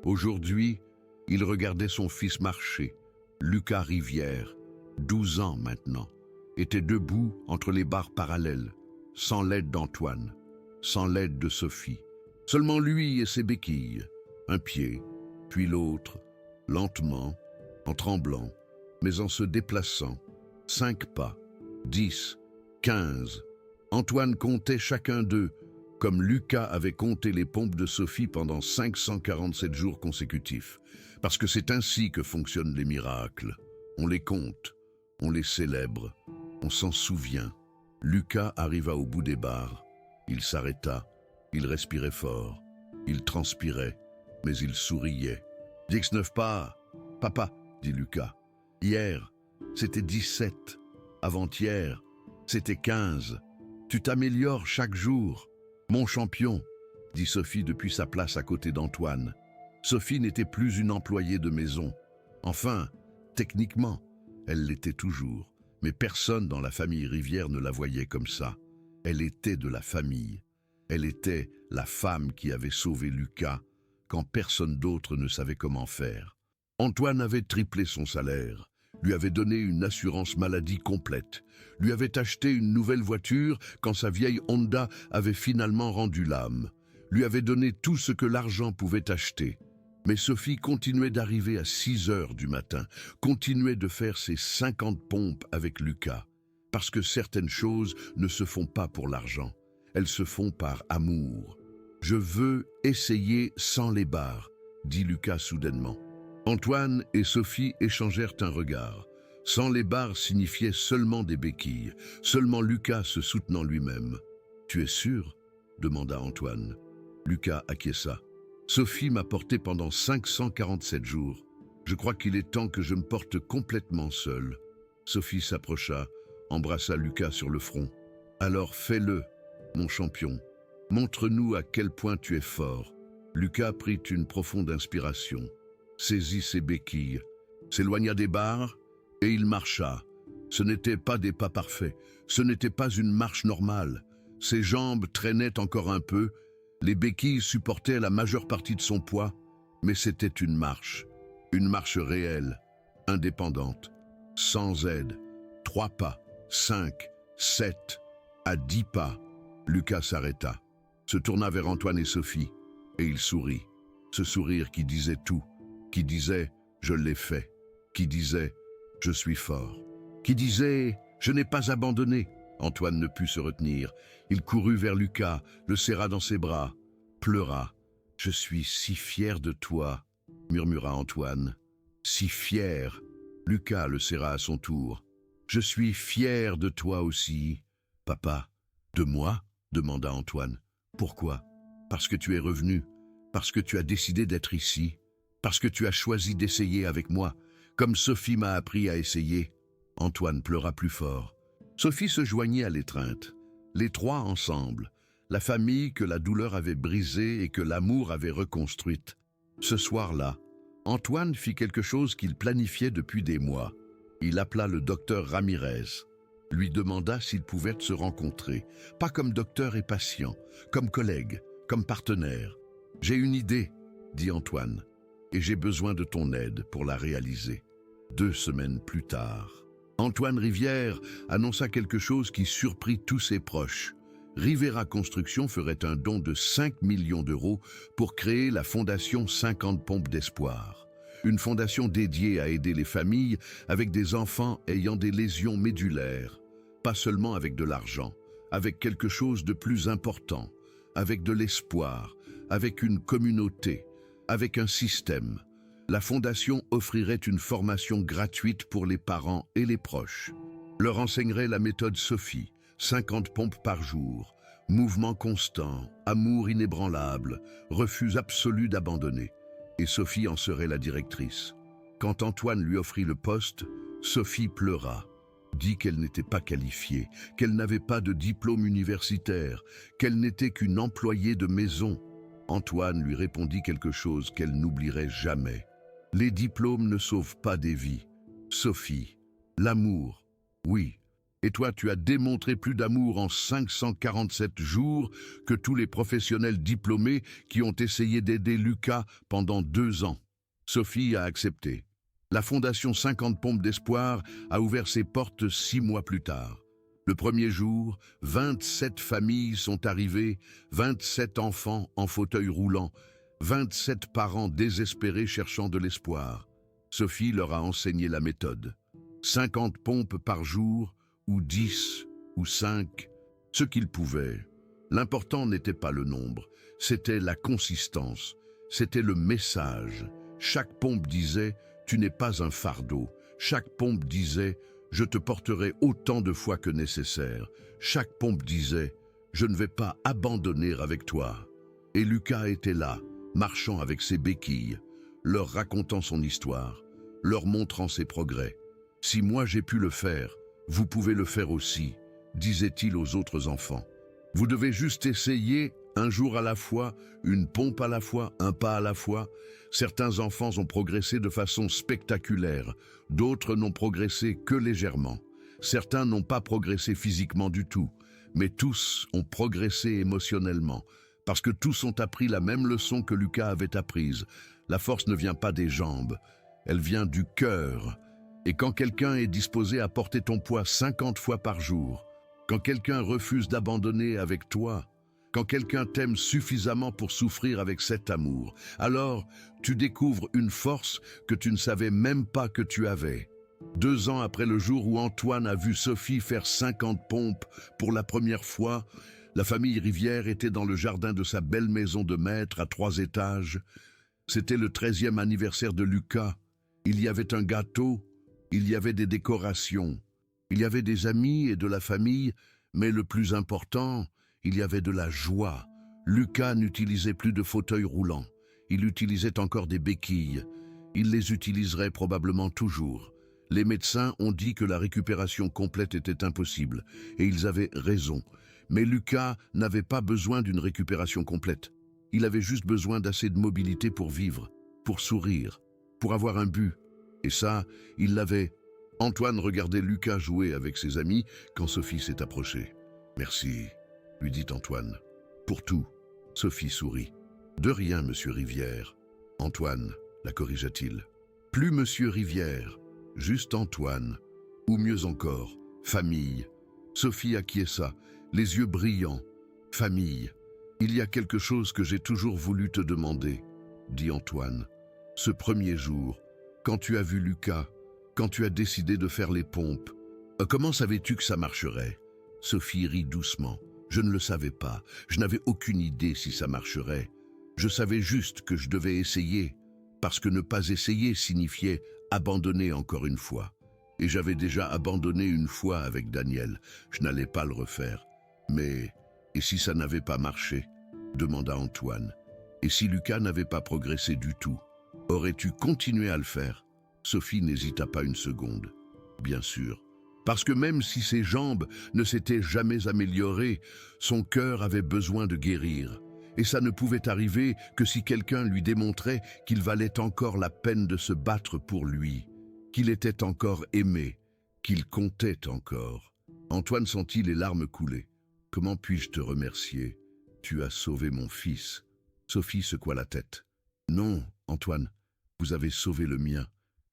Aujourd'hui, il regardait son fils marcher. Lucas Rivière, 12 ans maintenant, était debout entre les barres parallèles, sans l'aide d'Antoine, sans l'aide de Sophie. Seulement lui et ses béquilles, un pied, puis l'autre, lentement, en tremblant, mais en se déplaçant. 5 pas, 10, 15. Antoine comptait chacun d'eux, comme Lucas avait compté les pompes de Sophie pendant 547 jours consécutifs. Parce que c'est ainsi que fonctionnent les miracles. On les compte, on les célèbre, on s'en souvient. Lucas arriva au bout des barres. Il s'arrêta, il respirait fort, il transpirait, mais il souriait. 19 pas, Papa, dit Lucas, hier, c'était 17. Avant-hier, c'était 15. Tu t'améliores chaque jour. Mon champion, dit Sophie depuis sa place à côté d'Antoine. Sophie n'était plus une employée de maison. Enfin, techniquement, elle l'était toujours. Mais personne dans la famille Rivière ne la voyait comme ça. Elle était de la famille. Elle était la femme qui avait sauvé Lucas quand personne d'autre ne savait comment faire. Antoine avait triplé son salaire, lui avait donné une assurance maladie complète, lui avait acheté une nouvelle voiture quand sa vieille Honda avait finalement rendu l'âme, lui avait donné tout ce que l'argent pouvait acheter. Mais Sophie continuait d'arriver à 6 heures du matin, continuait de faire ses 50 pompes avec Lucas, parce que certaines choses ne se font pas pour l'argent, elles se font par amour. « Je veux essayer sans les barres », dit Lucas soudainement. Antoine et Sophie échangèrent un regard. Sans les barres signifiait seulement des béquilles, seulement Lucas se soutenant lui-même. « Tu es sûr ?» demanda Antoine. Lucas acquiesça. « Sophie m'a porté pendant 547 jours. Je crois qu'il est temps que je me porte complètement seul. » Sophie s'approcha, embrassa Lucas sur le front. « Alors fais-le, mon champion. Montre-nous à quel point tu es fort. » Lucas prit une profonde inspiration, saisit ses béquilles, s'éloigna des barres et il marcha. Ce n'étaient pas des pas parfaits, ce n'était pas une marche normale. Ses jambes traînaient encore un peu, les béquilles supportaient la majeure partie de son poids, mais c'était une marche réelle, indépendante, sans aide. 3 pas, 5, 7, à 10 pas. Lucas s'arrêta, se tourna vers Antoine et Sophie, et il sourit. Ce sourire qui disait tout, qui disait « je l'ai fait », qui disait « je suis fort », qui disait « je n'ai pas abandonné ». Antoine ne put se retenir. Il courut vers Lucas, le serra dans ses bras, pleura. « Je suis si fier de toi », murmura Antoine. « Si fier ». Lucas le serra à son tour. « Je suis fier de toi aussi. »« Papa, de moi ?» demanda Antoine. « Pourquoi ? Parce que tu es revenu, parce que tu as décidé d'être ici, parce que tu as choisi d'essayer avec moi, comme Sophie m'a appris à essayer. » Antoine pleura plus fort. Sophie se joignit à l'étreinte. Les trois ensemble, la famille que la douleur avait brisée et que l'amour avait reconstruite. Ce soir-là, Antoine fit quelque chose qu'il planifiait depuis des mois. Il appela le docteur Ramirez, lui demanda s'ils pouvaient se rencontrer, pas comme docteur et patient, comme collègue, comme partenaire. « J'ai une idée, » dit Antoine, « et j'ai besoin de ton aide pour la réaliser. » 2 semaines plus tard, Antoine Rivière annonça quelque chose qui surprit tous ses proches. Rivera Construction ferait un don de 5 millions d'euros pour créer la fondation 50 pompes d'espoir. Une fondation dédiée à aider les familles avec des enfants ayant des lésions médulaires. Pas seulement avec de l'argent, avec quelque chose de plus important, avec de l'espoir, avec une communauté, avec un système. La fondation offrirait une formation gratuite pour les parents et les proches. Leur enseignerait la méthode Sophie, 50 pompes par jour, mouvement constant, amour inébranlable, refus absolu d'abandonner. Et Sophie en serait la directrice. Quand Antoine lui offrit le poste, Sophie pleura, dit qu'elle n'était pas qualifiée, qu'elle n'avait pas de diplôme universitaire, qu'elle n'était qu'une employée de maison. Antoine lui répondit quelque chose qu'elle n'oublierait jamais. Les diplômes ne sauvent pas des vies. Sophie, l'amour, oui. Et toi, tu as démontré plus d'amour en 547 jours que tous les professionnels diplômés qui ont essayé d'aider Lucas pendant 2 ans. Sophie a accepté. La fondation 50 pompes d'espoir a ouvert ses portes 6 mois plus tard. Le premier jour, 27 familles sont arrivées, 27 enfants en fauteuil roulant, 27 parents désespérés cherchant de l'espoir. Sophie leur a enseigné la méthode. 50 pompes par jour, ou 10, ou 5, ce qu'ils pouvaient. L'important n'était pas le nombre, c'était la consistance, c'était le message. Chaque pompe disait « tu n'es pas un fardeau ». Chaque pompe disait « je te porterai autant de fois que nécessaire ». Chaque pompe disait « je ne vais pas abandonner avec toi ». Et Lucas était là, marchant avec ses béquilles, leur racontant son histoire, leur montrant ses progrès. « Si moi j'ai pu le faire, vous pouvez le faire aussi », disait-il aux autres enfants. « Vous devez juste essayer, un jour à la fois, une pompe à la fois, un pas à la fois. » Certains enfants ont progressé de façon spectaculaire, d'autres n'ont progressé que légèrement. Certains n'ont pas progressé physiquement du tout, mais tous ont progressé émotionnellement, parce que tous ont appris la même leçon que Lucas avait apprise. La force ne vient pas des jambes, elle vient du cœur. Et quand quelqu'un est disposé à porter ton poids 50 fois par jour, quand quelqu'un refuse d'abandonner avec toi, quand quelqu'un t'aime suffisamment pour souffrir avec cet amour, alors tu découvres une force que tu ne savais même pas que tu avais. 2 ans après le jour où Antoine a vu Sophie faire 50 pompes pour la première fois, la famille Rivière était dans le jardin de sa belle maison de maître à 3 étages. C'était le 13e anniversaire de Lucas. Il y avait un gâteau, il y avait des décorations, il y avait des amis et de la famille, mais le plus important, il y avait de la joie. Lucas n'utilisait plus de fauteuil roulant. Il utilisait encore des béquilles. Il les utiliserait probablement toujours. Les médecins ont dit que la récupération complète était impossible, et ils avaient raison. Mais Lucas n'avait pas besoin d'une récupération complète. Il avait juste besoin d'assez de mobilité pour vivre, pour sourire, pour avoir un but. Et ça, il l'avait. Antoine regardait Lucas jouer avec ses amis quand Sophie s'est approchée. « Merci », lui dit Antoine. « Pour tout. » Sophie sourit. « De rien, monsieur Rivière. » Antoine, la corrigea-t-il. « Plus monsieur Rivière, juste Antoine. Ou mieux encore, famille. » Sophie acquiesça, les yeux brillants. « Famille. Il y a quelque chose que j'ai toujours voulu te demander, » dit Antoine. « Ce premier jour, quand tu as vu Lucas, quand tu as décidé de faire les pompes, comment savais-tu que ça marcherait ?» Sophie rit doucement. « Je ne le savais pas. Je n'avais aucune idée si ça marcherait. Je savais juste que je devais essayer, parce que ne pas essayer signifiait abandonner encore une fois. Et j'avais déjà abandonné une fois avec Daniel. Je n'allais pas le refaire. Mais, et si ça n'avait pas marché ?» demanda Antoine. « Et si Lucas n'avait pas progressé du tout, aurais-tu continué à le faire ?» Sophie n'hésita pas une seconde. « Bien sûr. Parce que même si ses jambes ne s'étaient jamais améliorées, son cœur avait besoin de guérir. Et ça ne pouvait arriver que si quelqu'un lui démontrait qu'il valait encore la peine de se battre pour lui, qu'il était encore aimé, qu'il comptait encore. » Antoine sentit les larmes couler. « Comment puis-je te remercier? Tu as sauvé mon fils. » Sophie secoua la tête. « Non, Antoine, vous avez sauvé le mien.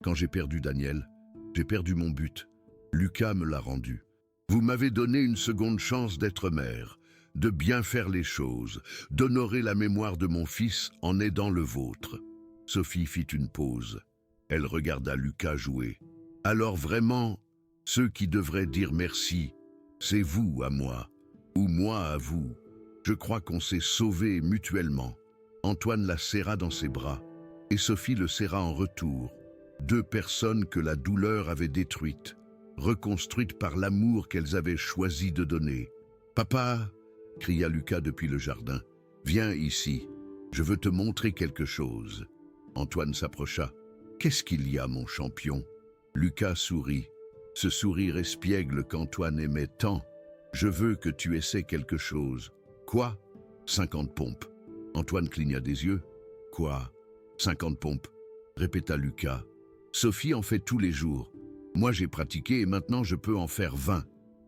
Quand j'ai perdu Daniel, j'ai perdu mon but. Lucas me l'a rendu. Vous m'avez donné une seconde chance d'être mère, de bien faire les choses, d'honorer la mémoire de mon fils en aidant le vôtre. » Sophie fit une pause. Elle regarda Lucas jouer. « Alors vraiment, ceux qui devraient dire merci, c'est vous à moi, ou moi à vous. Je crois qu'on s'est sauvés mutuellement. » Antoine la serra dans ses bras, et Sophie le serra en retour. 2 personnes que la douleur avait détruites, reconstruites par l'amour qu'elles avaient choisi de donner. « Papa !» cria Lucas depuis le jardin. « Viens ici, je veux te montrer quelque chose. » Antoine s'approcha. « Qu'est-ce qu'il y a, mon champion ?» Lucas sourit. Ce sourire espiègle qu'Antoine aimait tant. « Je veux que tu essaies quelque chose. »« Quoi ?» 50 pompes. Antoine cligna des yeux. « Quoi ?» 50 pompes, répéta Lucas. « Sophie en fait tous les jours. Moi j'ai pratiqué et maintenant je peux en faire 20.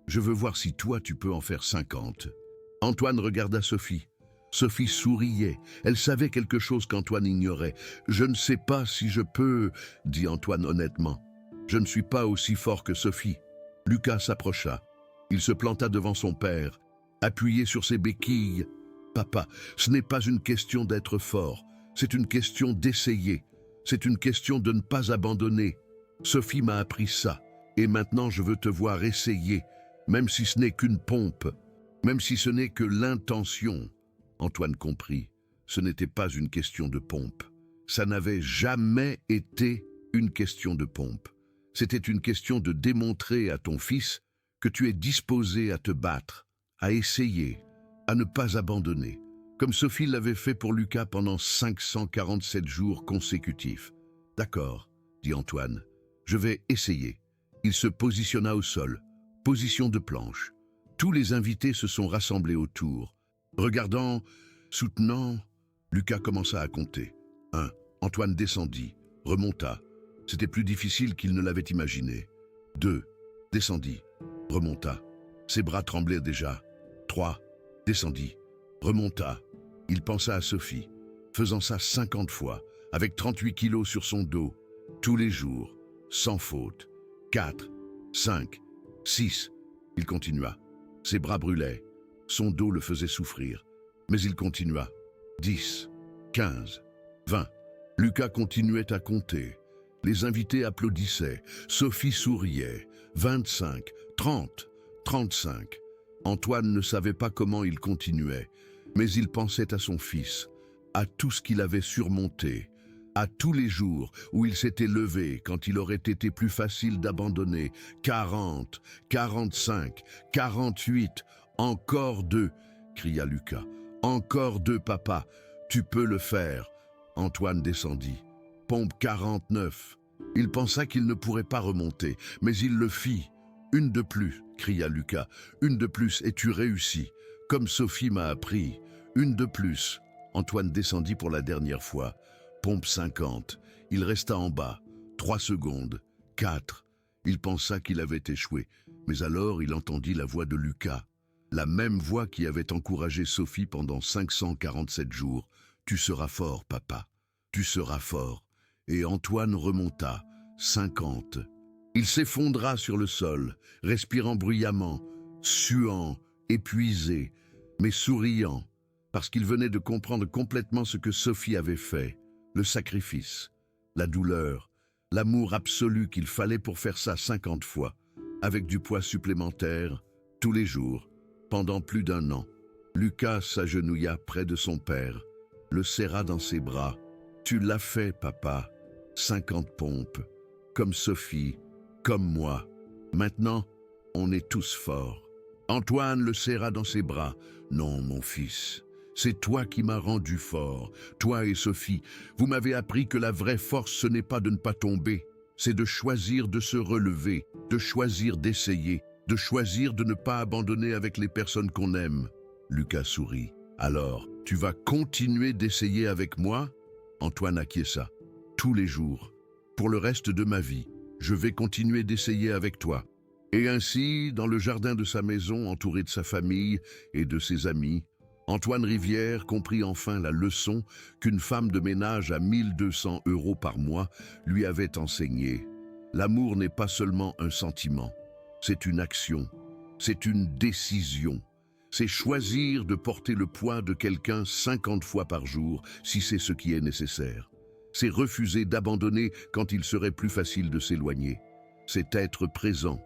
Je veux voir si toi tu peux en faire 50. » Antoine regarda Sophie. Sophie souriait. Elle savait quelque chose qu'Antoine ignorait. « Je ne sais pas si je peux, » dit Antoine honnêtement. « Je ne suis pas aussi fort que Sophie. » Lucas s'approcha. Il se planta devant son père, appuyé sur ses béquilles. « Papa, ce n'est pas une question d'être fort, c'est une question d'essayer. C'est une question de ne pas abandonner. Sophie m'a appris ça, et maintenant je veux te voir essayer, même si ce n'est qu'une pompe, même si ce n'est que l'intention. » Antoine comprit, ce n'était pas une question de pompe. Ça n'avait jamais été une question de pompe. C'était une question de démontrer à ton fils que tu es disposé à te battre, à essayer, à ne pas abandonner, comme Sophie l'avait fait pour Lucas pendant 547 jours consécutifs. « D'accord, dit Antoine. « Je vais essayer. » Il se positionna au sol, position de planche. Tous les invités se sont rassemblés autour. Regardant, soutenant, Lucas commença à compter. 1. Antoine descendit, remonta. C'était plus difficile qu'il ne l'avait imaginé. 2. Descendit, remonta. Ses bras tremblaient déjà. 3. Descendit, remonta. Il pensa à Sophie, faisant ça 50 fois, avec 38 kilos sur son dos, tous les jours, sans faute. 4, 5, 6. Il continua. Ses bras brûlaient. Son dos le faisait souffrir. Mais il continua. 10, 15, 20. Lucas continuait à compter. Les invités applaudissaient. Sophie souriait. 25, 30, 35. Antoine ne savait pas comment il continuait, mais il pensait à son fils, à tout ce qu'il avait surmonté, à tous les jours où il s'était levé quand il aurait été plus facile d'abandonner. 40, 45, 48, encore 2, cria Lucas. Encore 2, papa, tu peux le faire. Antoine descendit. Pompe 49. Il pensa qu'il ne pourrait pas remonter, mais il le fit. Une de plus, cria Lucas. Une de plus et tu réussis, comme Sophie m'a appris. Une de plus. Antoine descendit pour la dernière fois. Pompe 50. Il resta en bas. 3 secondes. 4. Il pensa qu'il avait échoué. Mais alors il entendit la voix de Lucas. La même voix qui avait encouragé Sophie pendant 547 jours. Tu seras fort, papa. Tu seras fort. Et Antoine remonta. 50. Il s'effondra sur le sol, respirant bruyamment, suant, épuisé, mais souriant, parce qu'il venait de comprendre complètement ce que Sophie avait fait, le sacrifice, la douleur, l'amour absolu qu'il fallait pour faire ça 50 fois, avec du poids supplémentaire, tous les jours, pendant plus d'1 an. Lucas s'agenouilla près de son père, le serra dans ses bras. « Tu l'as fait, papa. 50 pompes, comme Sophie, comme moi. Maintenant, on est tous forts. » Antoine le serra dans ses bras. « Non, mon fils, c'est toi qui m'as rendu fort. Toi et Sophie, vous m'avez appris que la vraie force, ce n'est pas de ne pas tomber. C'est de choisir de se relever, de choisir d'essayer, de choisir de ne pas abandonner avec les personnes qu'on aime. » Lucas sourit. « Alors, tu vas continuer d'essayer avec moi ?» Antoine acquiesça. « Tous les jours. Pour le reste de ma vie, je vais continuer d'essayer avec toi. » Et ainsi, dans le jardin de sa maison, entouré de sa famille et de ses amis, Antoine Rivière comprit enfin la leçon qu'une femme de ménage à 1 200 € par mois lui avait enseignée. L'amour n'est pas seulement un sentiment, c'est une action, c'est une décision. C'est choisir de porter le poids de quelqu'un 50 fois par jour, si c'est ce qui est nécessaire. C'est refuser d'abandonner quand il serait plus facile de s'éloigner. C'est être présent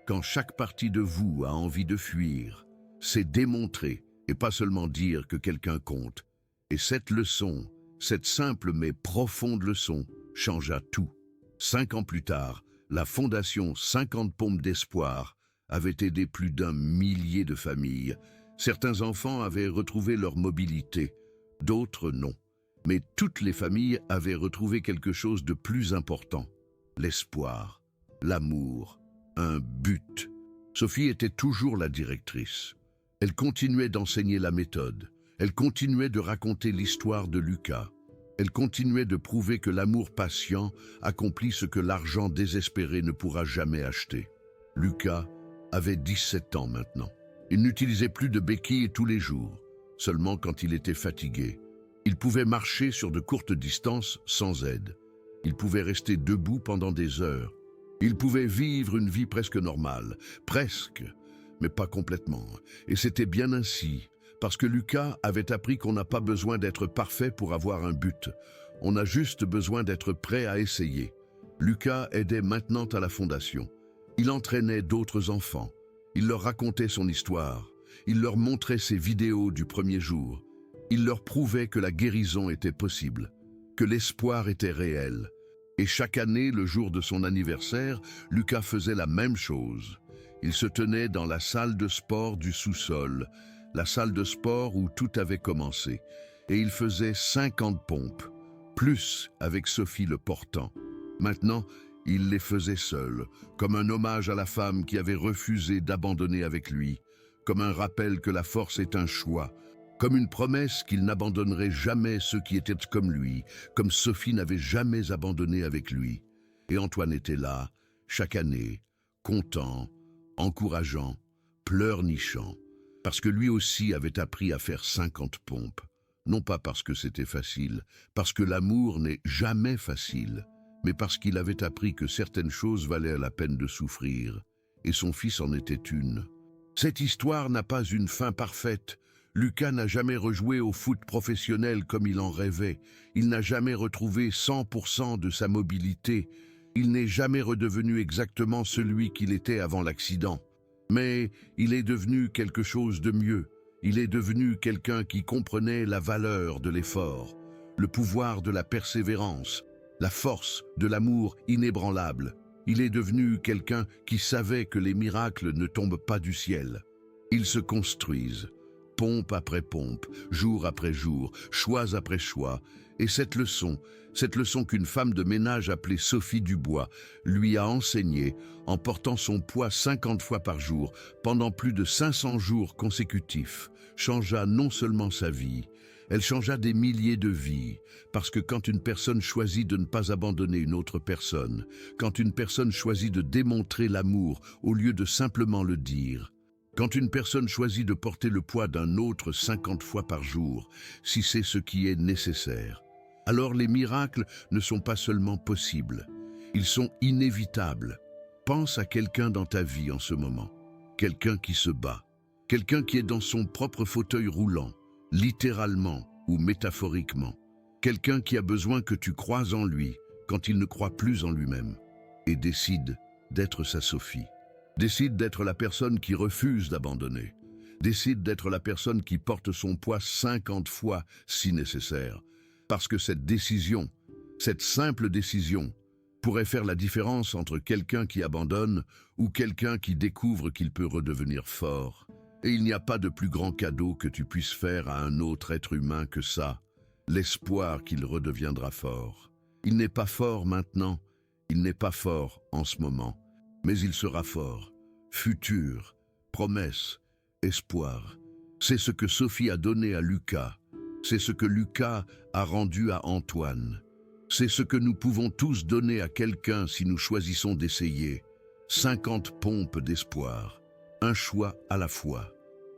quand chaque partie de vous a envie de fuir. C'est démontrer et pas seulement dire que quelqu'un compte. Et cette leçon, cette simple mais profonde leçon, changea tout. 5 ans plus tard, la fondation 50 pompes d'espoir avait aidé plus d'1 millier de familles. Certains enfants avaient retrouvé leur mobilité, d'autres non. Mais toutes les familles avaient retrouvé quelque chose de plus important. L'espoir, l'amour, un but. Sophie était toujours la directrice. Elle continuait d'enseigner la méthode. Elle continuait de raconter l'histoire de Lucas. Elle continuait de prouver que l'amour patient accomplit ce que l'argent désespéré ne pourra jamais acheter. Lucas avait 17 ans maintenant. Il n'utilisait plus de béquilles tous les jours, seulement quand il était fatigué. Il pouvait marcher sur de courtes distances sans aide. Il pouvait rester debout pendant des heures. Il pouvait vivre une vie presque normale, presque, mais pas complètement. Et c'était bien ainsi, parce que Lucas avait appris qu'on n'a pas besoin d'être parfait pour avoir un but. On a juste besoin d'être prêt à essayer. Lucas aidait maintenant à la fondation. Il entraînait d'autres enfants. Il leur racontait son histoire. Il leur montrait ses vidéos du premier jour. Il leur prouvait que la guérison était possible, que l'espoir était réel. Et chaque année, le jour de son anniversaire, Lucas faisait la même chose. Il se tenait dans la salle de sport du sous-sol, la salle de sport où tout avait commencé. Et il faisait 50 pompes, plus avec Sophie le portant. Maintenant, il les faisait seul, comme un hommage à la femme qui avait refusé d'abandonner avec lui, comme un rappel que la force est un choix, comme une promesse qu'il n'abandonnerait jamais ceux qui étaient comme lui, comme Sophie n'avait jamais abandonné avec lui. Et Antoine était là, chaque année, content, encourageant, pleurnichant, parce que lui aussi avait appris à faire 50 pompes. Non pas parce que c'était facile, parce que l'amour n'est jamais facile, mais parce qu'il avait appris que certaines choses valaient la peine de souffrir, et son fils en était une. Cette histoire n'a pas une fin parfaite. Lucas n'a jamais rejoué au foot professionnel comme il en rêvait. Il n'a jamais retrouvé 100% de sa mobilité. Il n'est jamais redevenu exactement celui qu'il était avant l'accident. Mais il est devenu quelque chose de mieux. Il est devenu quelqu'un qui comprenait la valeur de l'effort, le pouvoir de la persévérance, la force de l'amour inébranlable. Il est devenu quelqu'un qui savait que les miracles ne tombent pas du ciel. Ils se construisent, pompe après pompe, jour après jour, choix après choix. Et cette leçon qu'une femme de ménage appelée Sophie Dubois lui a enseignée en portant son poids 50 fois par jour pendant plus de 500 jours consécutifs, changea non seulement sa vie, elle changea des milliers de vies, parce que quand une personne choisit de ne pas abandonner une autre personne, quand une personne choisit de démontrer l'amour au lieu de simplement le dire, quand une personne choisit de porter le poids d'un autre 50 fois par jour, si c'est ce qui est nécessaire, alors les miracles ne sont pas seulement possibles, ils sont inévitables. Pense à quelqu'un dans ta vie en ce moment, quelqu'un qui se bat, quelqu'un qui est dans son propre fauteuil roulant, littéralement ou métaphoriquement, quelqu'un qui a besoin que tu croies en lui quand il ne croit plus en lui-même, et décide d'être sa Sophie. Décide d'être la personne qui refuse d'abandonner. Décide d'être la personne qui porte son poids 50 fois si nécessaire. Parce que cette décision, cette simple décision, pourrait faire la différence entre quelqu'un qui abandonne ou quelqu'un qui découvre qu'il peut redevenir fort. Et il n'y a pas de plus grand cadeau que tu puisses faire à un autre être humain que ça, l'espoir qu'il redeviendra fort. Il n'est pas fort maintenant, il n'est pas fort en ce moment, mais il sera fort. Futur, promesse, espoir. C'est ce que Sophie a donné à Lucas. C'est ce que Lucas a rendu à Antoine. C'est ce que nous pouvons tous donner à quelqu'un si nous choisissons d'essayer. 50 pompes d'espoir. Un choix à la fois.